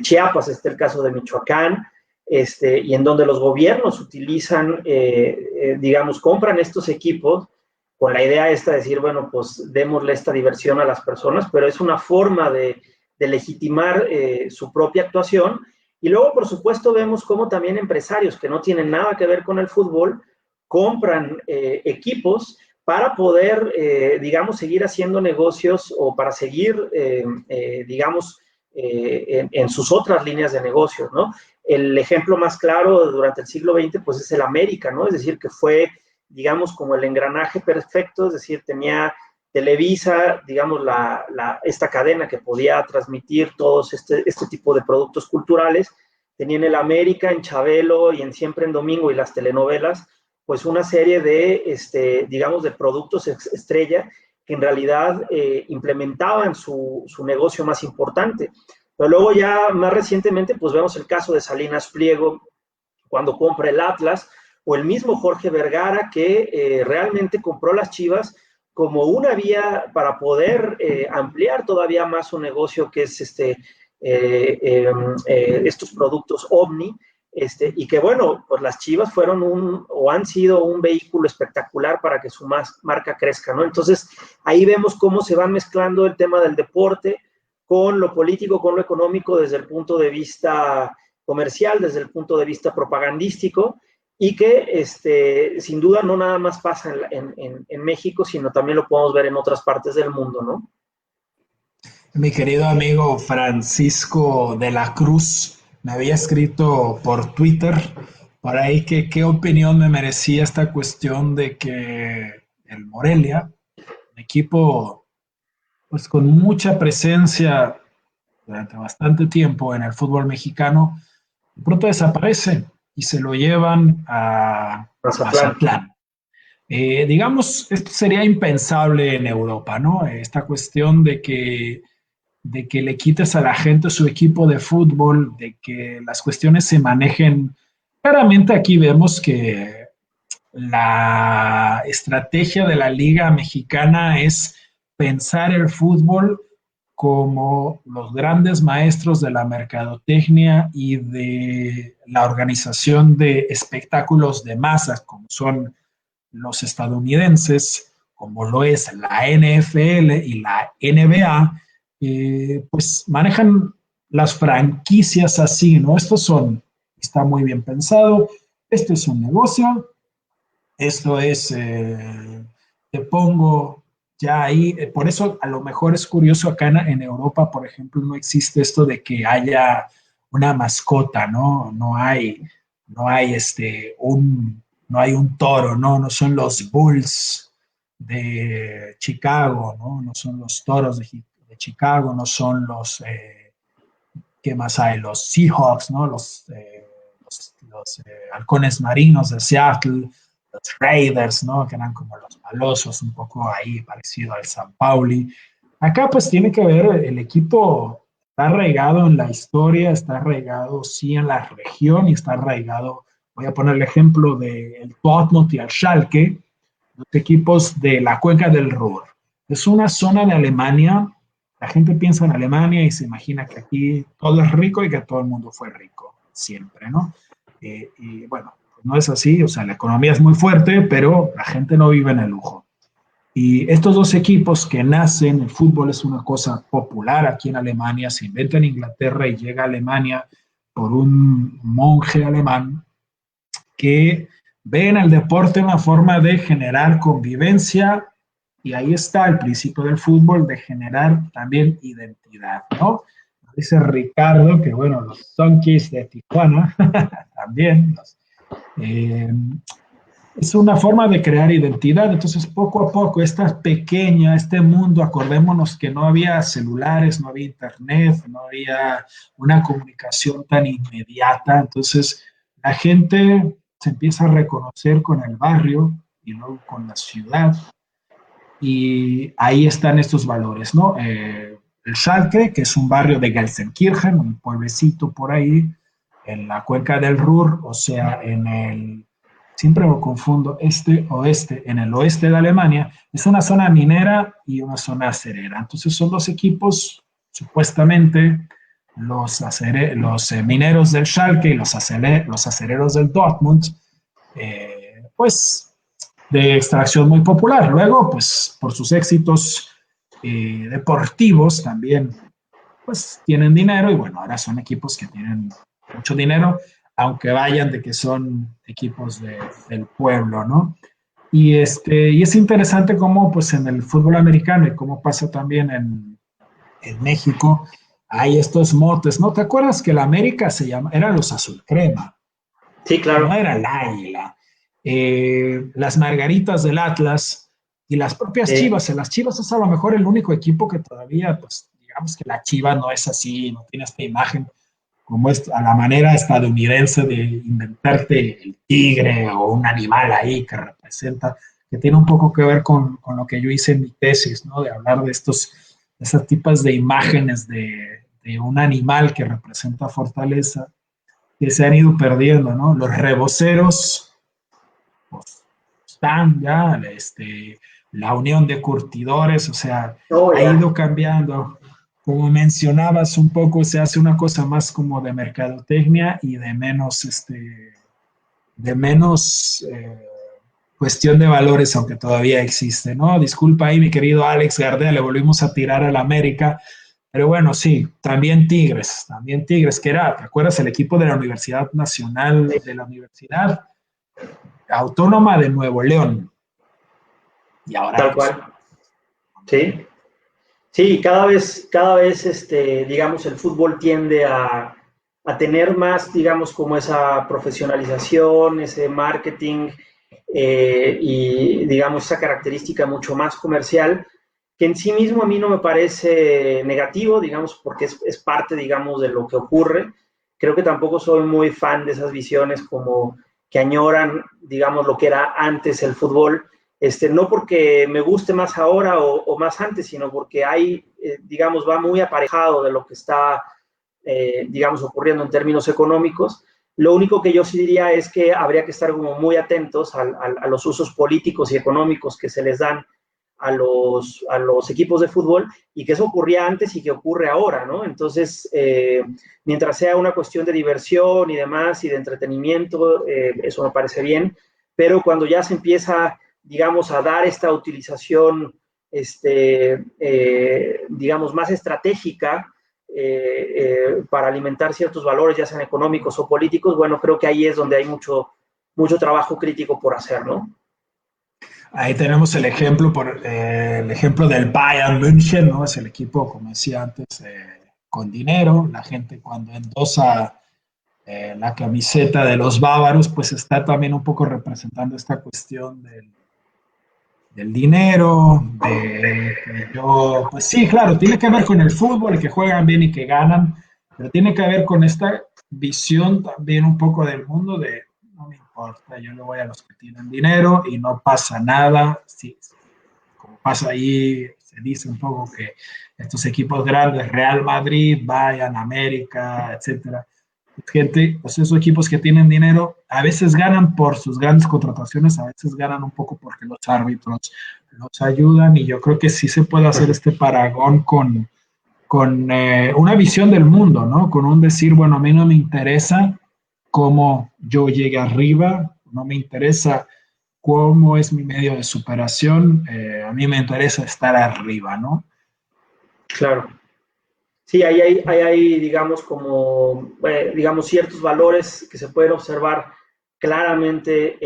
Chiapas, el caso de Michoacán, y en donde los gobiernos utilizan, digamos, compran estos equipos con la idea esta de decir, bueno, pues démosle esta diversión a las personas, pero es una forma de legitimar su propia actuación. Y luego, por supuesto, vemos cómo también empresarios que no tienen nada que ver con el fútbol compran equipos para poder, digamos, seguir haciendo negocios o para seguir, digamos, en sus otras líneas de negocios, ¿no? El ejemplo más claro durante el siglo XX, pues es el América, ¿no? Es decir, que fue, digamos, como el engranaje perfecto, es decir, tenía Televisa, digamos, esta cadena que podía transmitir todos este tipo de productos culturales, tenía en el América, en Chabelo y en Siempre en Domingo y las telenovelas, pues una serie de, digamos, de productos estrella que en realidad implementaban su negocio más importante. Pero luego ya más recientemente, pues vemos el caso de Salinas Pliego, cuando compra el Atlas, o el mismo Jorge Vergara, que realmente compró las Chivas como una vía para poder ampliar todavía más su negocio, que es estos productos OVNI, y que bueno, pues las Chivas fueron o han sido un vehículo espectacular para que su marca crezca, ¿no? Entonces, ahí vemos cómo se va mezclando el tema del deporte con lo político, con lo económico, desde el punto de vista comercial, desde el punto de vista propagandístico, y que sin duda no nada más pasa en México, sino también lo podemos ver en otras partes del mundo, ¿no? Mi querido amigo Francisco de la Cruz me había escrito por Twitter por ahí que qué opinión me merecía esta cuestión de que el Morelia, un equipo pues con mucha presencia durante bastante tiempo en el fútbol mexicano, de pronto desaparece y se lo llevan a Mazatlán. Mazatlán. Digamos, esto sería impensable en Europa, ¿no? Esta cuestión de que le quites a la gente su equipo de fútbol, de que las cuestiones se manejen. Claramente aquí vemos que la estrategia de la Liga Mexicana es pensar el fútbol como los grandes maestros de la mercadotecnia y de la organización de espectáculos de masas, como son los estadounidenses, como lo es la NFL y la NBA, pues manejan las franquicias así, ¿no? Está muy bien pensado, este es un negocio, esto es, te pongo ya ahí, por eso a lo mejor es curioso acá en Europa, por ejemplo, no existe esto de que haya una mascota, ¿no? No hay un toro, ¿no? No son los Bulls de Chicago, ¿no? No son los toros de Chicago, no son ¿qué más hay? Los Seahawks, ¿no? Los halcones marinos de Seattle, los Raiders, ¿no? Que eran como los malosos, un poco ahí parecido al San Pauli. Acá pues tiene que ver, el equipo está arraigado en la historia, está arraigado sí en la región y está arraigado voy a poner el ejemplo del Dortmund y el Schalke, los equipos de la cuenca del Ruhr. Es una zona de Alemania, la gente piensa en Alemania y se imagina que aquí todo es rico y que todo el mundo fue rico, siempre, ¿no? Y bueno, no es así, o sea, la economía es muy fuerte, pero la gente no vive en el lujo. Y estos dos equipos que nacen, el fútbol es una cosa popular aquí en Alemania, se inventa en Inglaterra y llega a Alemania por un monje alemán que ve en el deporte una forma de generar convivencia y ahí está el principio del fútbol, de generar también identidad, ¿no? Dice Ricardo que, bueno, los Sunkies de Tijuana también, eh, es una forma de crear identidad. Entonces, poco a poco, esta pequeña, este mundo, acordémonos que no había celulares, no había internet, no había una comunicación tan inmediata. Entonces, la gente se empieza a reconocer con el barrio y luego con la ciudad. Y ahí están estos valores, ¿no? El Schalke, que es un barrio de Gelsenkirchen, un pueblecito por ahí, en la cuenca del Ruhr, o sea, siempre lo confundo, este-oeste, en el oeste de Alemania, es una zona minera y una zona acerera. Entonces son dos equipos, supuestamente, los mineros del Schalke y los acereros del Dortmund, pues de extracción muy popular. Luego, pues por sus éxitos deportivos también, pues tienen dinero y bueno, ahora son equipos que tienen mucho dinero, aunque vayan de que son equipos del pueblo, ¿no? Y es interesante cómo pues en el fútbol americano y cómo pasa también en México, hay estos motes, ¿no? ¿Te acuerdas que la América eran los azul crema? Sí, No claro. era el águila. Las margaritas del Atlas y las propias Chivas. En las Chivas es a lo mejor el único equipo que todavía, pues, digamos que la Chiva no es así, no tiene esta imagen como es a la manera estadounidense de inventarte el tigre o un animal ahí que representa, que tiene un poco que ver con lo que yo hice en mi tesis, ¿no? De hablar de esas tipos de imágenes de un animal que representa fortaleza que se han ido perdiendo, ¿no? Los reboceros pues, están ya, la unión de curtidores, o sea, Oh, ha ya. ido cambiando. Como mencionabas un poco, se hace una cosa más como de mercadotecnia y de menos cuestión de valores, aunque todavía existe, ¿no? Disculpa ahí, mi querido Alex Gardea, le volvimos a tirar a la América, pero bueno, sí, también Tigres, que era, ¿te acuerdas? El equipo de la Universidad Nacional, de la Universidad Autónoma de Nuevo León. Y ahora, Tal pues, cual. Sí. Sí, cada vez, digamos, el fútbol tiende a tener más, digamos, como esa profesionalización, ese marketing y, digamos, esa característica mucho más comercial, que en sí mismo a mí no me parece negativo, digamos, porque es parte, digamos, de lo que ocurre. Creo que tampoco soy muy fan de esas visiones como que añoran, digamos, lo que era antes el fútbol, no porque me guste más ahora o más antes, sino porque hay, digamos, va muy aparejado de lo que está, digamos, ocurriendo en términos económicos. Lo único que yo sí diría es que habría que estar como muy atentos a los usos políticos y económicos que se les dan a los equipos de fútbol y que eso ocurría antes y que ocurre ahora, ¿no? Entonces, mientras sea una cuestión de diversión y demás y de entretenimiento, eso me parece bien, pero cuando ya se empieza, digamos, a dar esta utilización, digamos, más estratégica para alimentar ciertos valores, ya sean económicos o políticos, bueno, creo que ahí es donde hay mucho trabajo crítico por hacer, ¿no? ahí tenemos el ejemplo del Bayern München, ¿no? Es el equipo, como decía antes, con dinero. La gente cuando endosa la camiseta de los bávaros, pues está también un poco representando esta cuestión del dinero, de que yo, pues sí, claro, tiene que ver con el fútbol y que juegan bien y que ganan, pero tiene que ver con esta visión también un poco del mundo de no me importa, yo le voy a los que tienen dinero y no pasa nada, sí, como pasa ahí, se dice un poco que estos equipos grandes, Real Madrid, Bayern, América, etcétera, gente, pues esos equipos que tienen dinero, a veces ganan por sus grandes contrataciones, a veces ganan un poco porque los árbitros los ayudan, y yo creo que sí se puede hacer este paragón con una visión del mundo, ¿no? Con un decir, bueno, a mí no me interesa cómo yo llegue arriba, no me interesa cómo es mi medio de superación, a mí me interesa estar arriba, ¿no? Claro. Sí, hay digamos, digamos, ciertos valores que se pueden observar claramente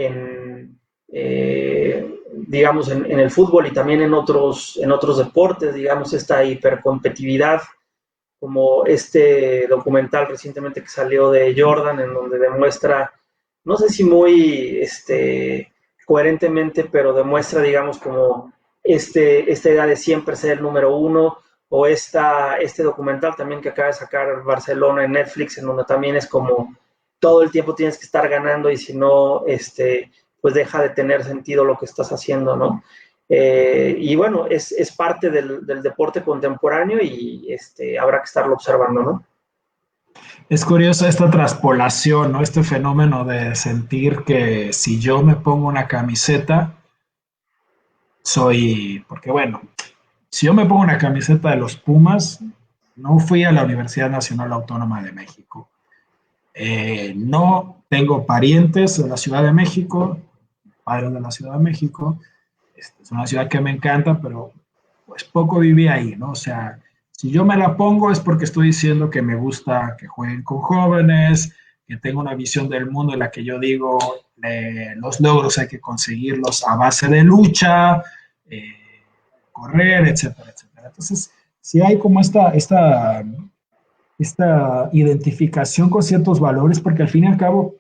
digamos, en el fútbol y también en otros deportes, digamos, esta hipercompetitividad, como este documental recientemente que salió de Jordan, en donde demuestra, no sé si muy coherentemente, pero demuestra, digamos, como esta idea de siempre ser el número uno, o este documental también que acaba de sacar Barcelona en Netflix, en donde también es como todo el tiempo tienes que estar ganando, y si no, pues deja de tener sentido lo que estás haciendo, ¿no? Y bueno, es parte del deporte contemporáneo, y habrá que estarlo observando, ¿no? Es curioso esta traspolación, ¿no? Este fenómeno de sentir que si yo me pongo una camiseta, soy, porque bueno, si yo me pongo una camiseta de los Pumas, no fui a la Universidad Nacional Autónoma de México. No tengo parientes en la Ciudad de México, padres de la Ciudad de México. Es una ciudad que me encanta, pero pues poco viví ahí, ¿no? O sea, si yo me la pongo es porque estoy diciendo que me gusta que jueguen con jóvenes, que tengo una visión del mundo en la que yo digo, los logros hay que conseguirlos a base de lucha, eh, correr, etcétera, etcétera. Entonces, si hay como esta identificación con ciertos valores, porque al fin y al cabo,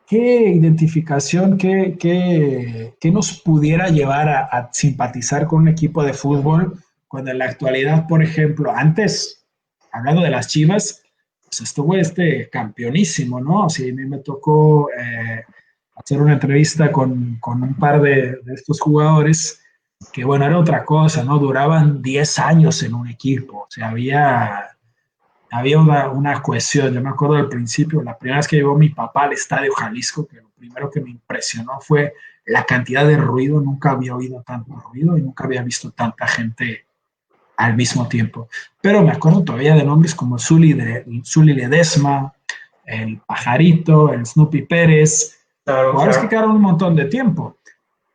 ¿qué identificación, qué nos pudiera llevar a simpatizar con un equipo de fútbol cuando en la actualidad, por ejemplo, antes, hablando de las Chivas, pues estuvo campeonísimo, ¿no? O sea, a mí me tocó hacer una entrevista con un par de estos jugadores que, bueno, era otra cosa, ¿no? Duraban 10 años en un equipo, o sea, había una cohesión. Yo me acuerdo del principio, la primera vez que llevó mi papá al Estadio Jalisco, que lo primero que me impresionó fue la cantidad de ruido. Nunca había oído tanto ruido y nunca había visto tanta gente al mismo tiempo. Pero me acuerdo todavía de nombres como Zuli Ledesma, el Pajarito, el Snoopy Pérez, Claro, jugadores que claro. quedaron un montón de tiempo.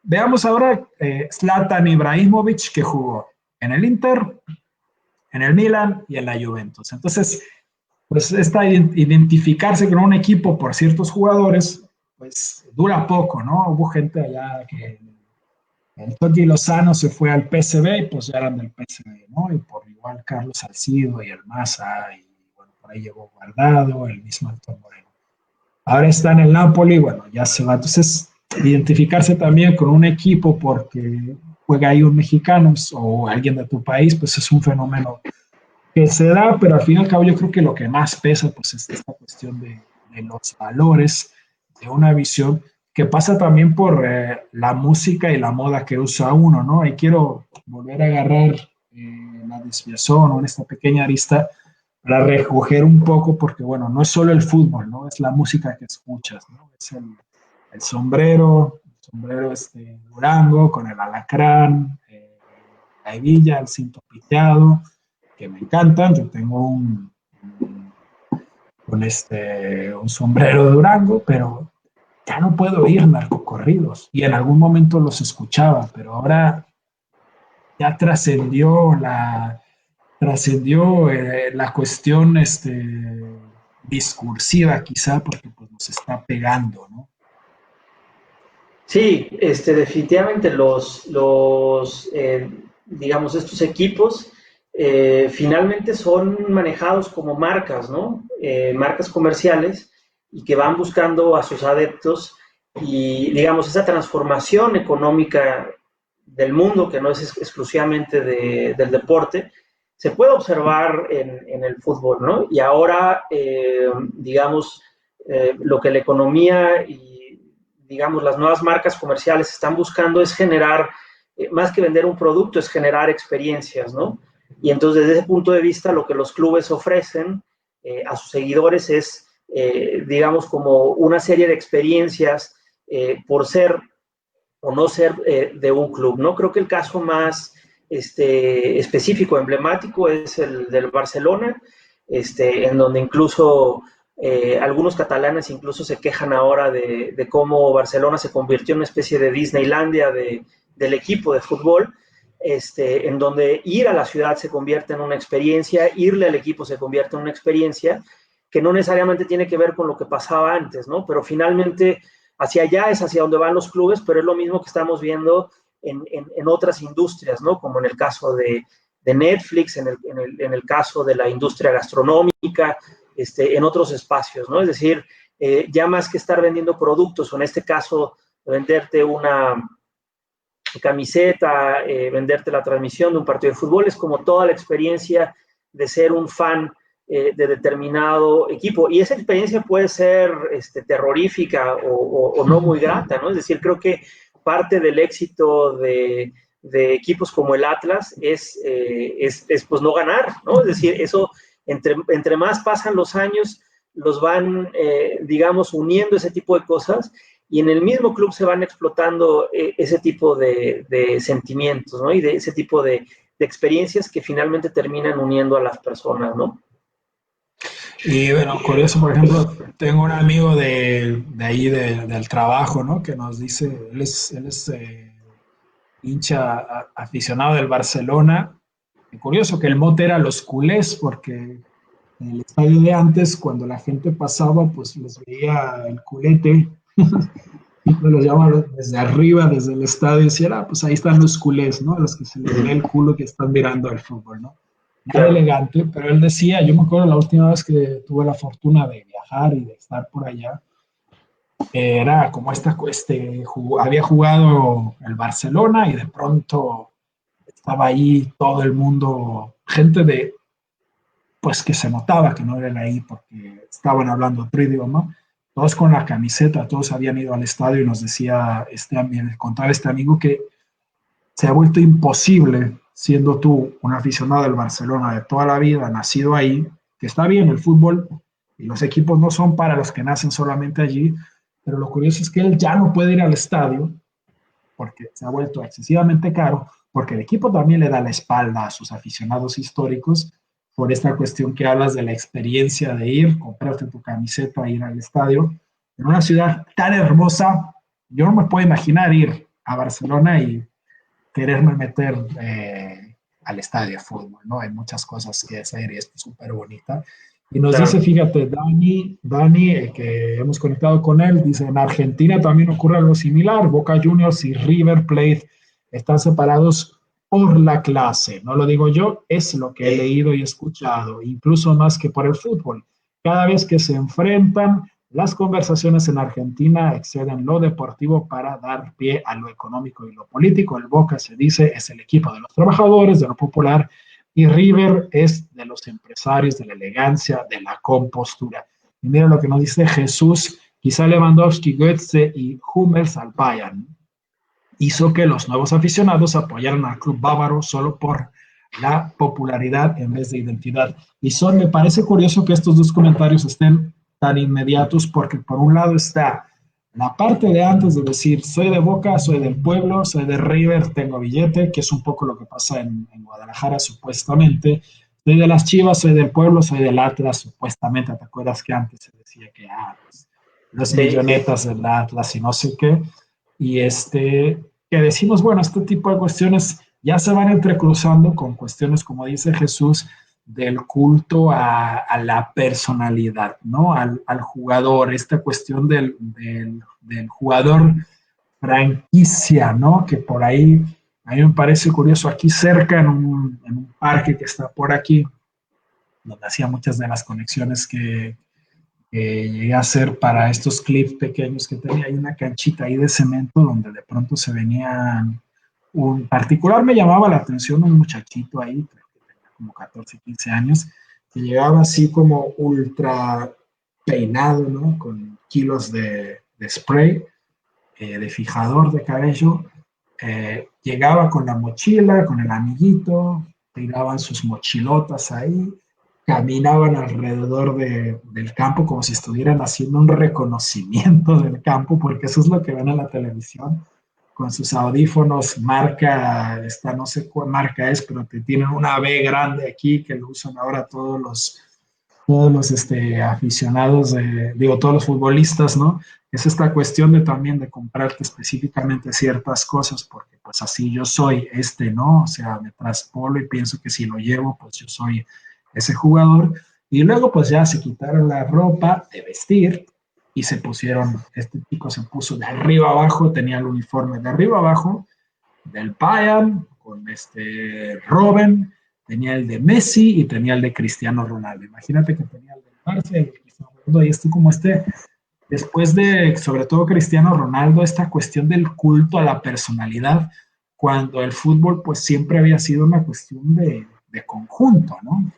Veamos ahora Zlatan Ibrahimovic, que jugó en el Inter, en el Milan y en la Juventus. Entonces, pues identificarse con un equipo por ciertos jugadores, pues dura poco, ¿no? Hubo gente allá que el Totti Lozano se fue al PSV y pues ya eran del PSV, ¿no? Y por igual Carlos Salcido y el Maza, y bueno, por ahí llegó Guardado, el mismo Antonio Moreno. Ahora está en el Napoli, bueno, ya se va. Entonces, identificarse también con un equipo porque juega ahí un mexicano o alguien de tu país, pues es un fenómeno que se da, pero al fin y al cabo yo creo que lo que más pesa pues es esta cuestión de los valores, de una visión que pasa también por la música y la moda que usa uno, ¿no? Ahí quiero volver a agarrar la desviación o en esta pequeña arista para recoger un poco, porque bueno, no es solo el fútbol, ¿no? Es la música que escuchas, ¿no? Es el sombrero Durango con el alacrán, la hebilla, el cinto piteado, que me encantan. Yo tengo un sombrero de Durango, pero ya no puedo oír narcocorridos. Y en algún momento los escuchaba, pero ahora ya trascendió la cuestión discursiva, quizá, porque pues, nos está pegando, ¿no? Sí, definitivamente digamos, estos equipos finalmente son manejados como marcas, ¿no? Marcas comerciales, y que van buscando a sus adeptos, y, digamos, esa transformación económica del mundo, que no es exclusivamente del deporte, se puede observar en el fútbol, ¿no? Y ahora, digamos, lo que la economía y, digamos, las nuevas marcas comerciales están buscando es generar, más que vender un producto, es generar experiencias, ¿no? Y entonces, desde ese punto de vista, lo que los clubes ofrecen a sus seguidores es, digamos, como una serie de experiencias por ser o no ser de un club, ¿no? Creo que el caso más específico, emblemático, es el del Barcelona, en donde incluso algunos catalanes incluso se quejan ahora de cómo Barcelona se convirtió en una especie de Disneylandia del equipo de fútbol, en donde ir a la ciudad se convierte en una experiencia, irle al equipo se convierte en una experiencia que no necesariamente tiene que ver con lo que pasaba antes, ¿no? Pero finalmente hacia allá es hacia donde van los clubes, pero es lo mismo que estamos viendo en otras industrias, ¿no? Como en el caso de Netflix, en el caso de la industria gastronómica, en otros espacios, ¿no? Es decir, ya más que estar vendiendo productos, o en este caso, venderte una camiseta, venderte la transmisión de un partido de fútbol, es como toda la experiencia de ser un fan de determinado equipo. Y esa experiencia puede ser terrorífica o no muy grata, ¿no? Es decir, creo que parte del éxito de equipos como el Atlas es pues no ganar, ¿no? Es decir, eso entre más pasan los años, los van, digamos, uniendo ese tipo de cosas, y en el mismo club se van explotando ese tipo de sentimientos, ¿no? Y de ese tipo de experiencias que finalmente terminan uniendo a las personas, ¿no? Y bueno, curioso, por ejemplo, tengo un amigo de ahí del trabajo, ¿no? Que nos dice, él es hincha aficionado del Barcelona. Y curioso que el mote era los culés, porque en el estadio de antes, cuando la gente pasaba, pues les veía el culete, siempre los llaman desde arriba, desde el estadio, y decían, ah, pues ahí están los culés, ¿no? Los que se les ve el culo que están mirando el fútbol, ¿no? Nada Claro. elegante, pero él decía, yo me acuerdo la última vez que tuve la fortuna de viajar y de estar por allá, era como había jugado el Barcelona y de pronto estaba ahí todo el mundo, gente pues que se notaba que no eran ahí porque estaban hablando otro idioma, todos con la camiseta, todos habían ido al estadio y nos decía, contaba este amigo que se ha vuelto imposible, siendo tú un aficionado del Barcelona de toda la vida, nacido ahí, que está bien el fútbol y los equipos no son para los que nacen solamente allí, pero lo curioso es que él ya no puede ir al estadio porque se ha vuelto excesivamente caro, porque el equipo también le da la espalda a sus aficionados históricos por esta cuestión que hablas de la experiencia de ir, comprarte tu camiseta, ir al estadio. En una ciudad tan hermosa, yo no me puedo imaginar ir a Barcelona y quererme meter al estadio de fútbol, ¿no? Hay muchas cosas que hacer y es súper bonita. Y nos dice, Claro. fíjate, Dani, que hemos conectado con él, dice, en Argentina también ocurre algo similar, Boca Juniors y River Plate están separados por la clase, no lo digo yo, es lo que he leído y escuchado, incluso más que por el fútbol. Cada vez que se enfrentan, las conversaciones en Argentina exceden lo deportivo para dar pie a lo económico y lo político. El Boca, se dice, es el equipo de los trabajadores, de lo popular, y River es de los empresarios, de la elegancia, de la compostura. Y mira lo que nos dice Jesús, quizá Lewandowski, Götze y Hummels al Bayern hizo que los nuevos aficionados apoyaran al club bávaro solo por la popularidad en vez de identidad. Y me parece curioso que estos dos comentarios estén tan inmediatos porque por un lado está la parte de antes de decir soy de Boca, soy del pueblo, soy de River, tengo billete, que es un poco lo que pasa en Guadalajara supuestamente. Soy de las Chivas, soy del pueblo, soy del Atlas, supuestamente. ¿Te acuerdas que antes se decía que pues, los Sí, sí. millonetas del Atlas y no sé qué? Y que decimos, bueno, este tipo de cuestiones ya se van entrecruzando con cuestiones, como dice Jesús, del culto a la personalidad, ¿no? Al jugador, esta cuestión del jugador franquicia, ¿no? Que por ahí, a mí me parece curioso, aquí cerca, en un parque que está por aquí, donde hacía muchas de las conexiones que llegué a hacer para estos clips pequeños que tenía, hay una canchita ahí de cemento donde de pronto se venían, un particular me llamaba la atención un muchachito ahí, creo que tenía como 14, 15 años, que llegaba así como ultra peinado, ¿no? Con kilos de spray, de fijador de cabello, llegaba con la mochila, con el amiguito, tiraban sus mochilotas ahí, caminaban alrededor del campo como si estuvieran haciendo un reconocimiento del campo, porque eso es lo que ven en la televisión, con sus audífonos, marca, esta no sé cuál marca es, pero te tienen una B grande aquí que lo usan ahora todos los aficionados, digo, todos los futbolistas, ¿no? Es esta cuestión de también de comprarte específicamente ciertas cosas, porque pues así yo soy ¿no? O sea, me traspolo y pienso que si lo llevo, pues yo soy ese jugador. Y luego pues ya se quitaron la ropa de vestir y se pusieron, este chico se puso de arriba abajo, tenía el uniforme de arriba abajo, del Bayern, con Robben, tenía el de Messi y tenía el de Cristiano Ronaldo. Imagínate que tenía el de Barça y el de Cristiano Ronaldo, y esto como después de, sobre todo Cristiano Ronaldo, esta cuestión del culto a la personalidad, cuando el fútbol pues siempre había sido una cuestión de conjunto, ¿no?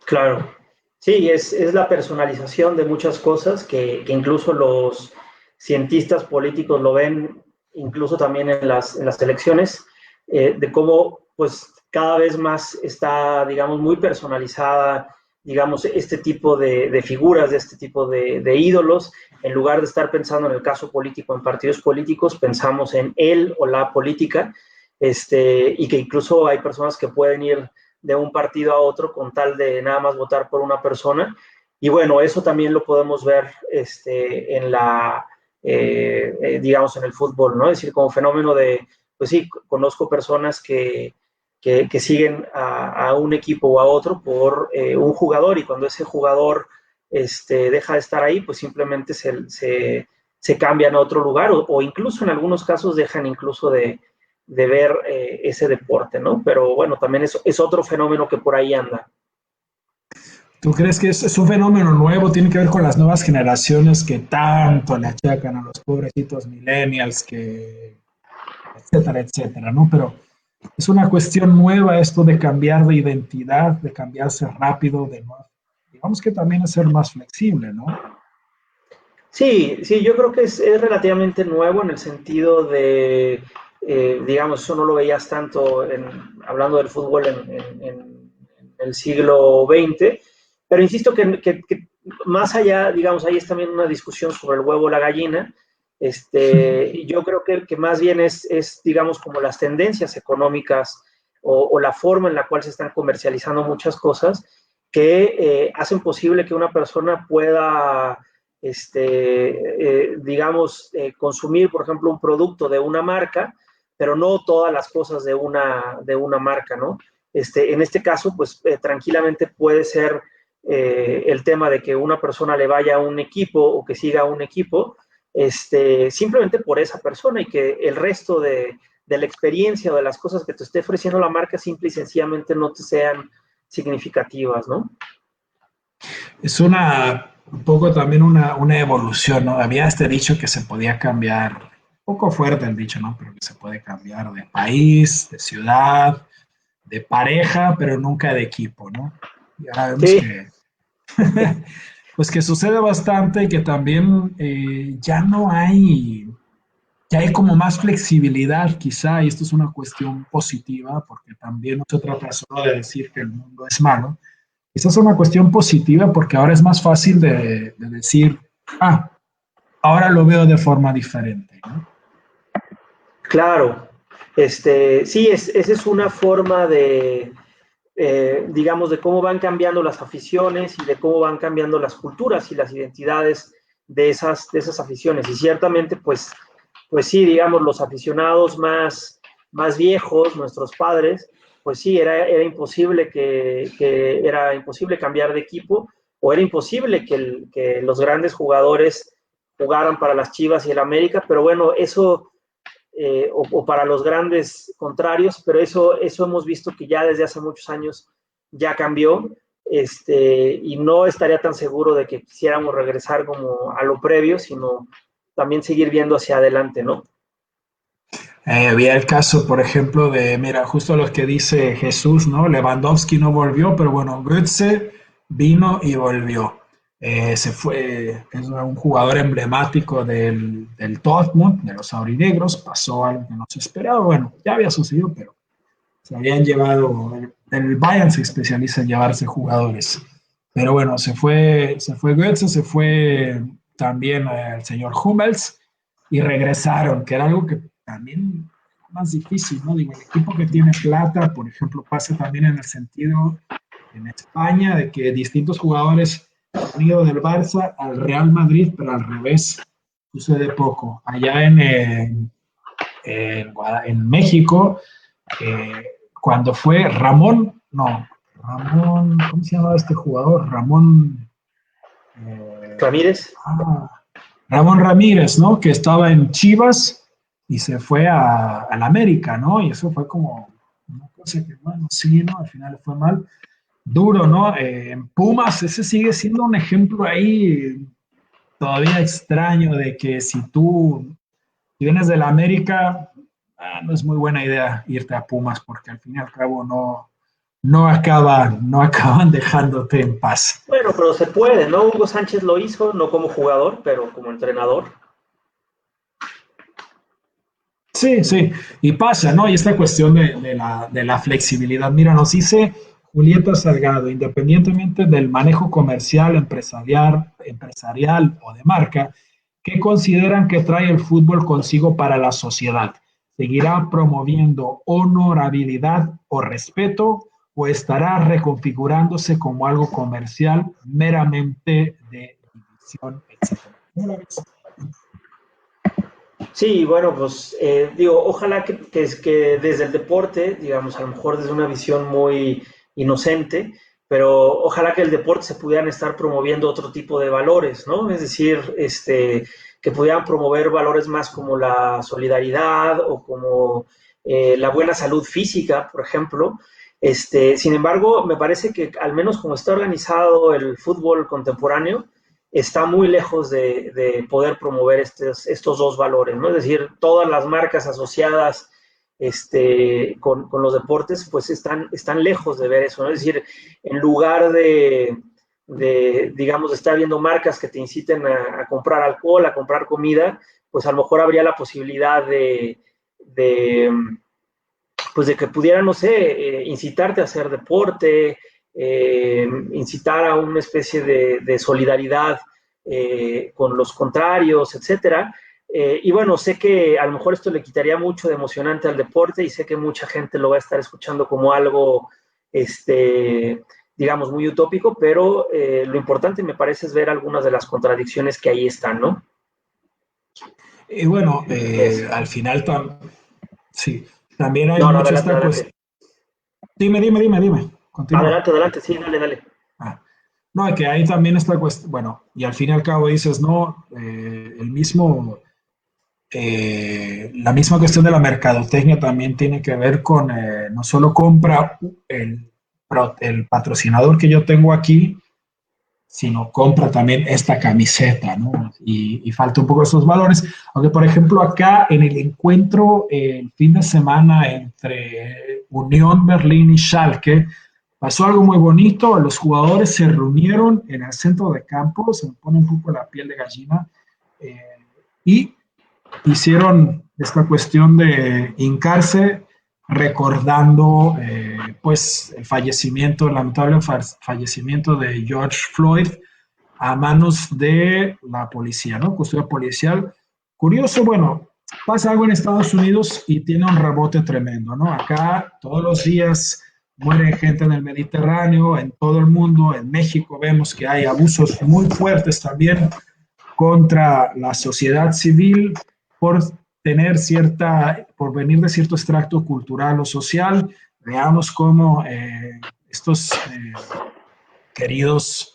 Claro. Sí, es la personalización de muchas cosas que incluso los cientistas políticos lo ven, incluso también en las elecciones, de cómo pues cada vez más está, digamos, muy personalizada, digamos, este tipo de figuras, de este tipo de ídolos. En lugar de estar pensando en el caso político, en partidos políticos, pensamos en él o la política, y que incluso hay personas que pueden ir de un partido a otro con tal de nada más votar por una persona. Y bueno, eso también lo podemos ver en digamos, en el fútbol, ¿no? Es decir, como fenómeno de, pues sí, conozco personas que siguen a un equipo o a otro por un jugador, y cuando ese jugador deja de estar ahí, pues simplemente se cambian a otro lugar, o incluso en algunos casos dejan incluso de ver ese deporte, ¿no? Pero bueno, también es otro fenómeno que por ahí anda. ¿Tú crees que es un fenómeno nuevo? ¿Tiene que ver con las nuevas generaciones que tanto le achacan a los pobrecitos millennials, etcétera, etcétera, ¿no? Pero es una cuestión nueva esto de cambiar de identidad, de cambiarse rápido, digamos que también es ser más flexible, ¿no? Sí, sí, yo creo que es relativamente nuevo en el sentido de, digamos, eso no lo veías tanto hablando del fútbol en el siglo XX, pero insisto que más allá, digamos, ahí es también una discusión sobre el huevo o la gallina. Yo creo que más bien digamos, como las tendencias económicas o la forma en la cual se están comercializando muchas cosas que hacen posible que una persona pueda digamos, consumir, por ejemplo, un producto de una marca, pero no todas las cosas de una marca, ¿no? En este caso, pues tranquilamente puede ser el tema de que una persona le vaya a un equipo o que siga a un equipo, simplemente por esa persona, y que el resto de la experiencia o de las cosas que te esté ofreciendo la marca simple y sencillamente no te sean significativas, ¿no? Es un poco también una evolución, ¿no? Había este dicho que se podía cambiar, un poco fuerte el dicho, ¿no? Pero que se puede cambiar de país, de ciudad, de pareja, pero nunca de equipo, ¿no? Y ahora vemos Sí, pues que sucede bastante y que también ya hay como más flexibilidad quizá, y esto es una cuestión positiva, porque también no se trata solo de decir que el mundo es malo. Esa es una cuestión positiva porque ahora es más fácil de decir, ah, ahora lo veo de forma diferente, ¿no? claro. Sí, esa es una forma de, digamos, de cómo van cambiando las aficiones y de cómo van cambiando las culturas y las identidades de esas aficiones. Y ciertamente, pues sí, digamos, los aficionados más viejos, nuestros padres, pues sí, era imposible era imposible cambiar de equipo, o era imposible que los grandes jugadores jugaran para las Chivas y el América, pero bueno, eso, o para los grandes contrarios, pero eso hemos visto que ya desde hace muchos años ya cambió, y no estaría tan seguro de que quisiéramos regresar como a lo previo, sino también seguir viendo hacia adelante, ¿no? Había el caso, por ejemplo, mira, justo lo que dice Jesús, ¿no? Lewandowski no volvió, pero bueno, Götze vino y volvió. Se fue, es un jugador emblemático del Tottenham, de los aurinegros, pasó algo que no se esperaba, bueno, ya había sucedido, pero se habían llevado el Bayern se especializa en llevarse jugadores. Pero bueno, se fue Götze, se fue también el señor Hummels y regresaron, que era algo que también es más difícil, ¿no? Digo, el equipo que tiene plata, por ejemplo, pasa también en el sentido en España de que distintos jugadores han ido del Barça al Real Madrid, pero al revés sucede poco. Allá en México, eh, cuando fue Ramón, ¿cómo se llamaba este jugador? Eh, Ramírez. Ramón Ramírez, ¿no? Que estaba en Chivas y se fue al América, ¿no? Y eso fue como una cosa que, bueno, sí, ¿no? Al final le fue mal. Duro, ¿no? En Pumas, ese sigue siendo un ejemplo ahí todavía extraño de que si tú vienes del América, no es muy buena idea irte a Pumas porque al fin y al cabo no acaban dejándote en paz. Bueno, pero se puede, ¿no? Hugo Sánchez lo hizo, no como jugador, pero como entrenador. Sí, sí, y pasa, ¿no? Y esta cuestión de la flexibilidad. Mira, nos dice Julieta Salgado, independientemente del manejo comercial, empresarial o de marca, ¿qué consideran que trae el fútbol consigo para la sociedad? ¿Seguirá promoviendo honorabilidad o respeto o estará reconfigurándose como algo comercial meramente de división, etcétera? ¿Cómo lo ves? Sí, bueno, pues digo, ojalá que desde el deporte, digamos, a lo mejor desde una visión muy inocente, pero ojalá que el deporte se pudieran estar promoviendo otro tipo de valores, ¿no? Es decir, que pudieran promover valores más como la solidaridad o como la buena salud física, por ejemplo. Sin embargo, me parece que al menos como está organizado el fútbol contemporáneo, está muy lejos de poder promover estos dos valores, ¿no? Es decir, todas las marcas asociadas con los deportes, pues están lejos de ver eso, ¿no? Es decir, en lugar digamos, de estar viendo marcas que te inciten a comprar alcohol, a comprar comida, pues a lo mejor habría la posibilidad de pues de que pudieran, no sé, incitarte a hacer deporte, incitar a una especie de solidaridad con los contrarios, etcétera. Y bueno, sé que a lo mejor esto le quitaría mucho de emocionante al deporte y sé que mucha gente lo va a estar escuchando como algo, digamos, muy utópico, pero lo importante me parece es ver algunas de las contradicciones que ahí están, ¿no? Y bueno, Es, al final sí, también hay no, no, mucho adelante, esta cuestión. adelante. Dime, continúa. Adelante, adelante, sí, dale, dale. Ah, no, que ahí también esta cuestión, bueno, y al fin y al cabo dices, no, la misma cuestión de la mercadotecnia también tiene que ver con, no solo compra el patrocinador que yo tengo aquí, sino compra también esta camiseta, ¿no? Y falta un poco esos valores. Aunque, por ejemplo, acá en el encuentro el fin de semana entre Unión Berlín y Schalke, pasó algo muy bonito. Los jugadores se reunieron en el centro de campo, se me pone un poco la piel de gallina, eh, y hicieron esta cuestión de hincarse recordando pues el fallecimiento, el lamentable fallecimiento de George Floyd a manos de la policía, ¿no? Custodia policial. Curioso, bueno, pasa algo en Estados Unidos y tiene un rebote tremendo, ¿no? Acá todos los días muere gente en el Mediterráneo, en todo el mundo, en México vemos que hay abusos muy fuertes también contra la sociedad civil por por venir de cierto extracto cultural o social. Veamos cómo estos queridos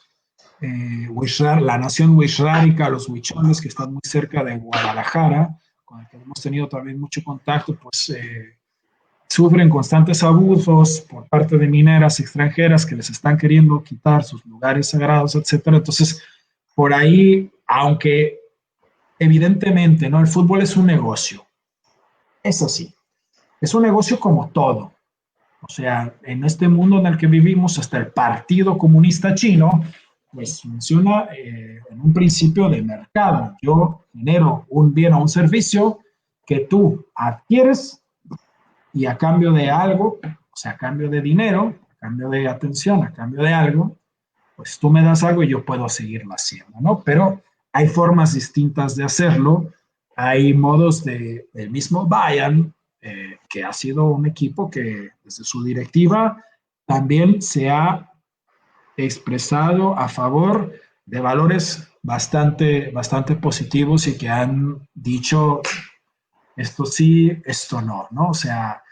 la nación wixárika, los huicholes que están muy cerca de Guadalajara, con el que hemos tenido también mucho contacto, pues sufren constantes abusos por parte de mineras extranjeras que les están queriendo quitar sus lugares sagrados, etcétera. Entonces, por ahí, aunque evidentemente, ¿no? El fútbol es un negocio, es así, es un negocio como todo. O sea, en este mundo en el que vivimos, hasta el Partido Comunista Chino, pues funciona en un principio de mercado. Yo genero un bien o un servicio que tú adquieres y a cambio de algo, o sea, a cambio de dinero, cambio de atención, a cambio de algo, pues tú me das algo y yo puedo seguirlo haciendo, ¿no? Pero hay formas distintas de hacerlo, hay modos del mismo Bayern, que ha sido un equipo que desde su directiva también se ha expresado a favor de valores bastante positivos y que han dicho esto sí, esto no, ¿no? O sea,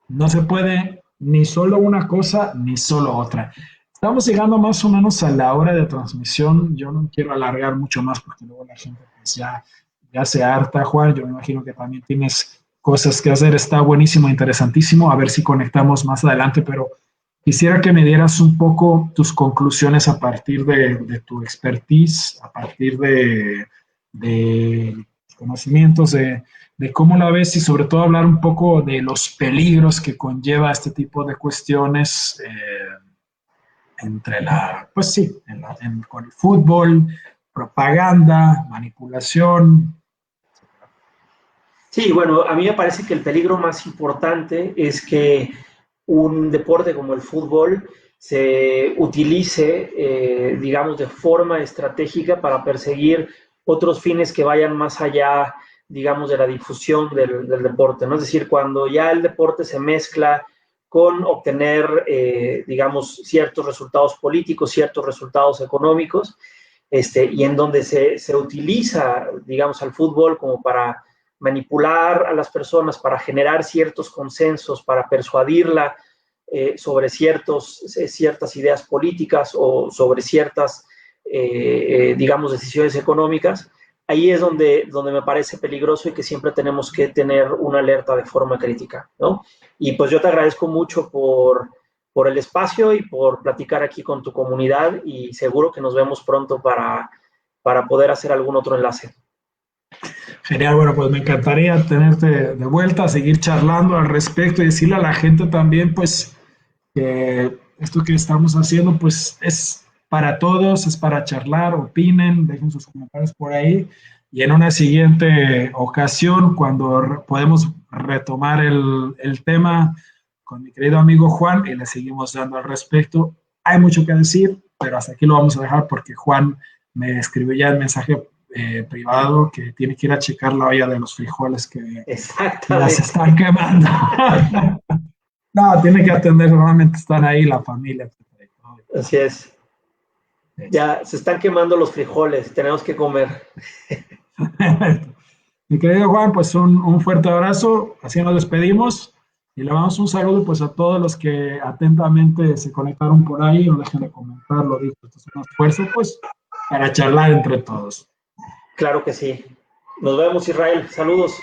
no se puede ni solo una cosa ni solo otra. Estamos llegando más o menos a la hora de transmisión. Yo no quiero alargar mucho más porque luego la gente pues ya se harta, Juan. Yo me imagino que también tienes cosas que hacer. Está buenísimo, interesantísimo. A ver si conectamos más adelante, pero quisiera que me dieras un poco tus conclusiones a partir de tu expertise, a partir de conocimientos de cómo la ves y sobre todo hablar un poco de los peligros que conlleva este tipo de cuestiones entre pues sí, con el fútbol, propaganda, manipulación. Sí, bueno, a mí me parece que el peligro más importante es que un deporte como el fútbol se utilice, digamos, de forma estratégica para perseguir otros fines que vayan más allá, digamos, de la difusión del deporte, ¿no? Es decir, cuando ya el deporte se mezcla con obtener, digamos, ciertos resultados políticos, ciertos resultados económicos, y en donde se utiliza, digamos, al fútbol como para manipular a las personas, para generar ciertos consensos, para persuadirla sobre ciertas ideas políticas o sobre ciertas, digamos, decisiones económicas, ahí es donde me parece peligroso y que siempre tenemos que tener una alerta de forma crítica, ¿no? Y pues yo te agradezco mucho por el espacio y por platicar aquí con tu comunidad y seguro que nos vemos pronto para poder hacer algún otro enlace. Genial, bueno, pues me encantaría tenerte de vuelta, seguir charlando al respecto y decirle a la gente también, pues, que esto que estamos haciendo, pues, es para todos, es para charlar, opinen, dejen sus comentarios por ahí y en una siguiente ocasión, cuando podemos retomar el tema con mi querido amigo Juan y le seguimos dando al respecto. Hay mucho que decir, pero hasta aquí lo vamos a dejar porque Juan me escribió ya el mensaje privado que tiene que ir a checar la olla de los frijoles que ya se están quemando. No, tiene que atender, normalmente están ahí la familia. Así es. Ya se están quemando los frijoles, tenemos que comer. Mi querido Juan, pues un fuerte abrazo, así nos despedimos y le damos un saludo pues a todos los que atentamente se conectaron por ahí, no dejen de comentar, lo digo, esto es un esfuerzo pues para charlar entre todos. Claro que sí. Nos vemos, Israel. Saludos.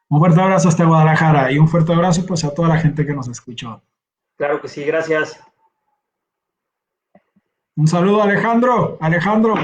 Un fuerte abrazo hasta Guadalajara y un fuerte abrazo pues a toda la gente que nos escuchó. Claro que sí, gracias. Un saludo, Alejandro. Alejandro.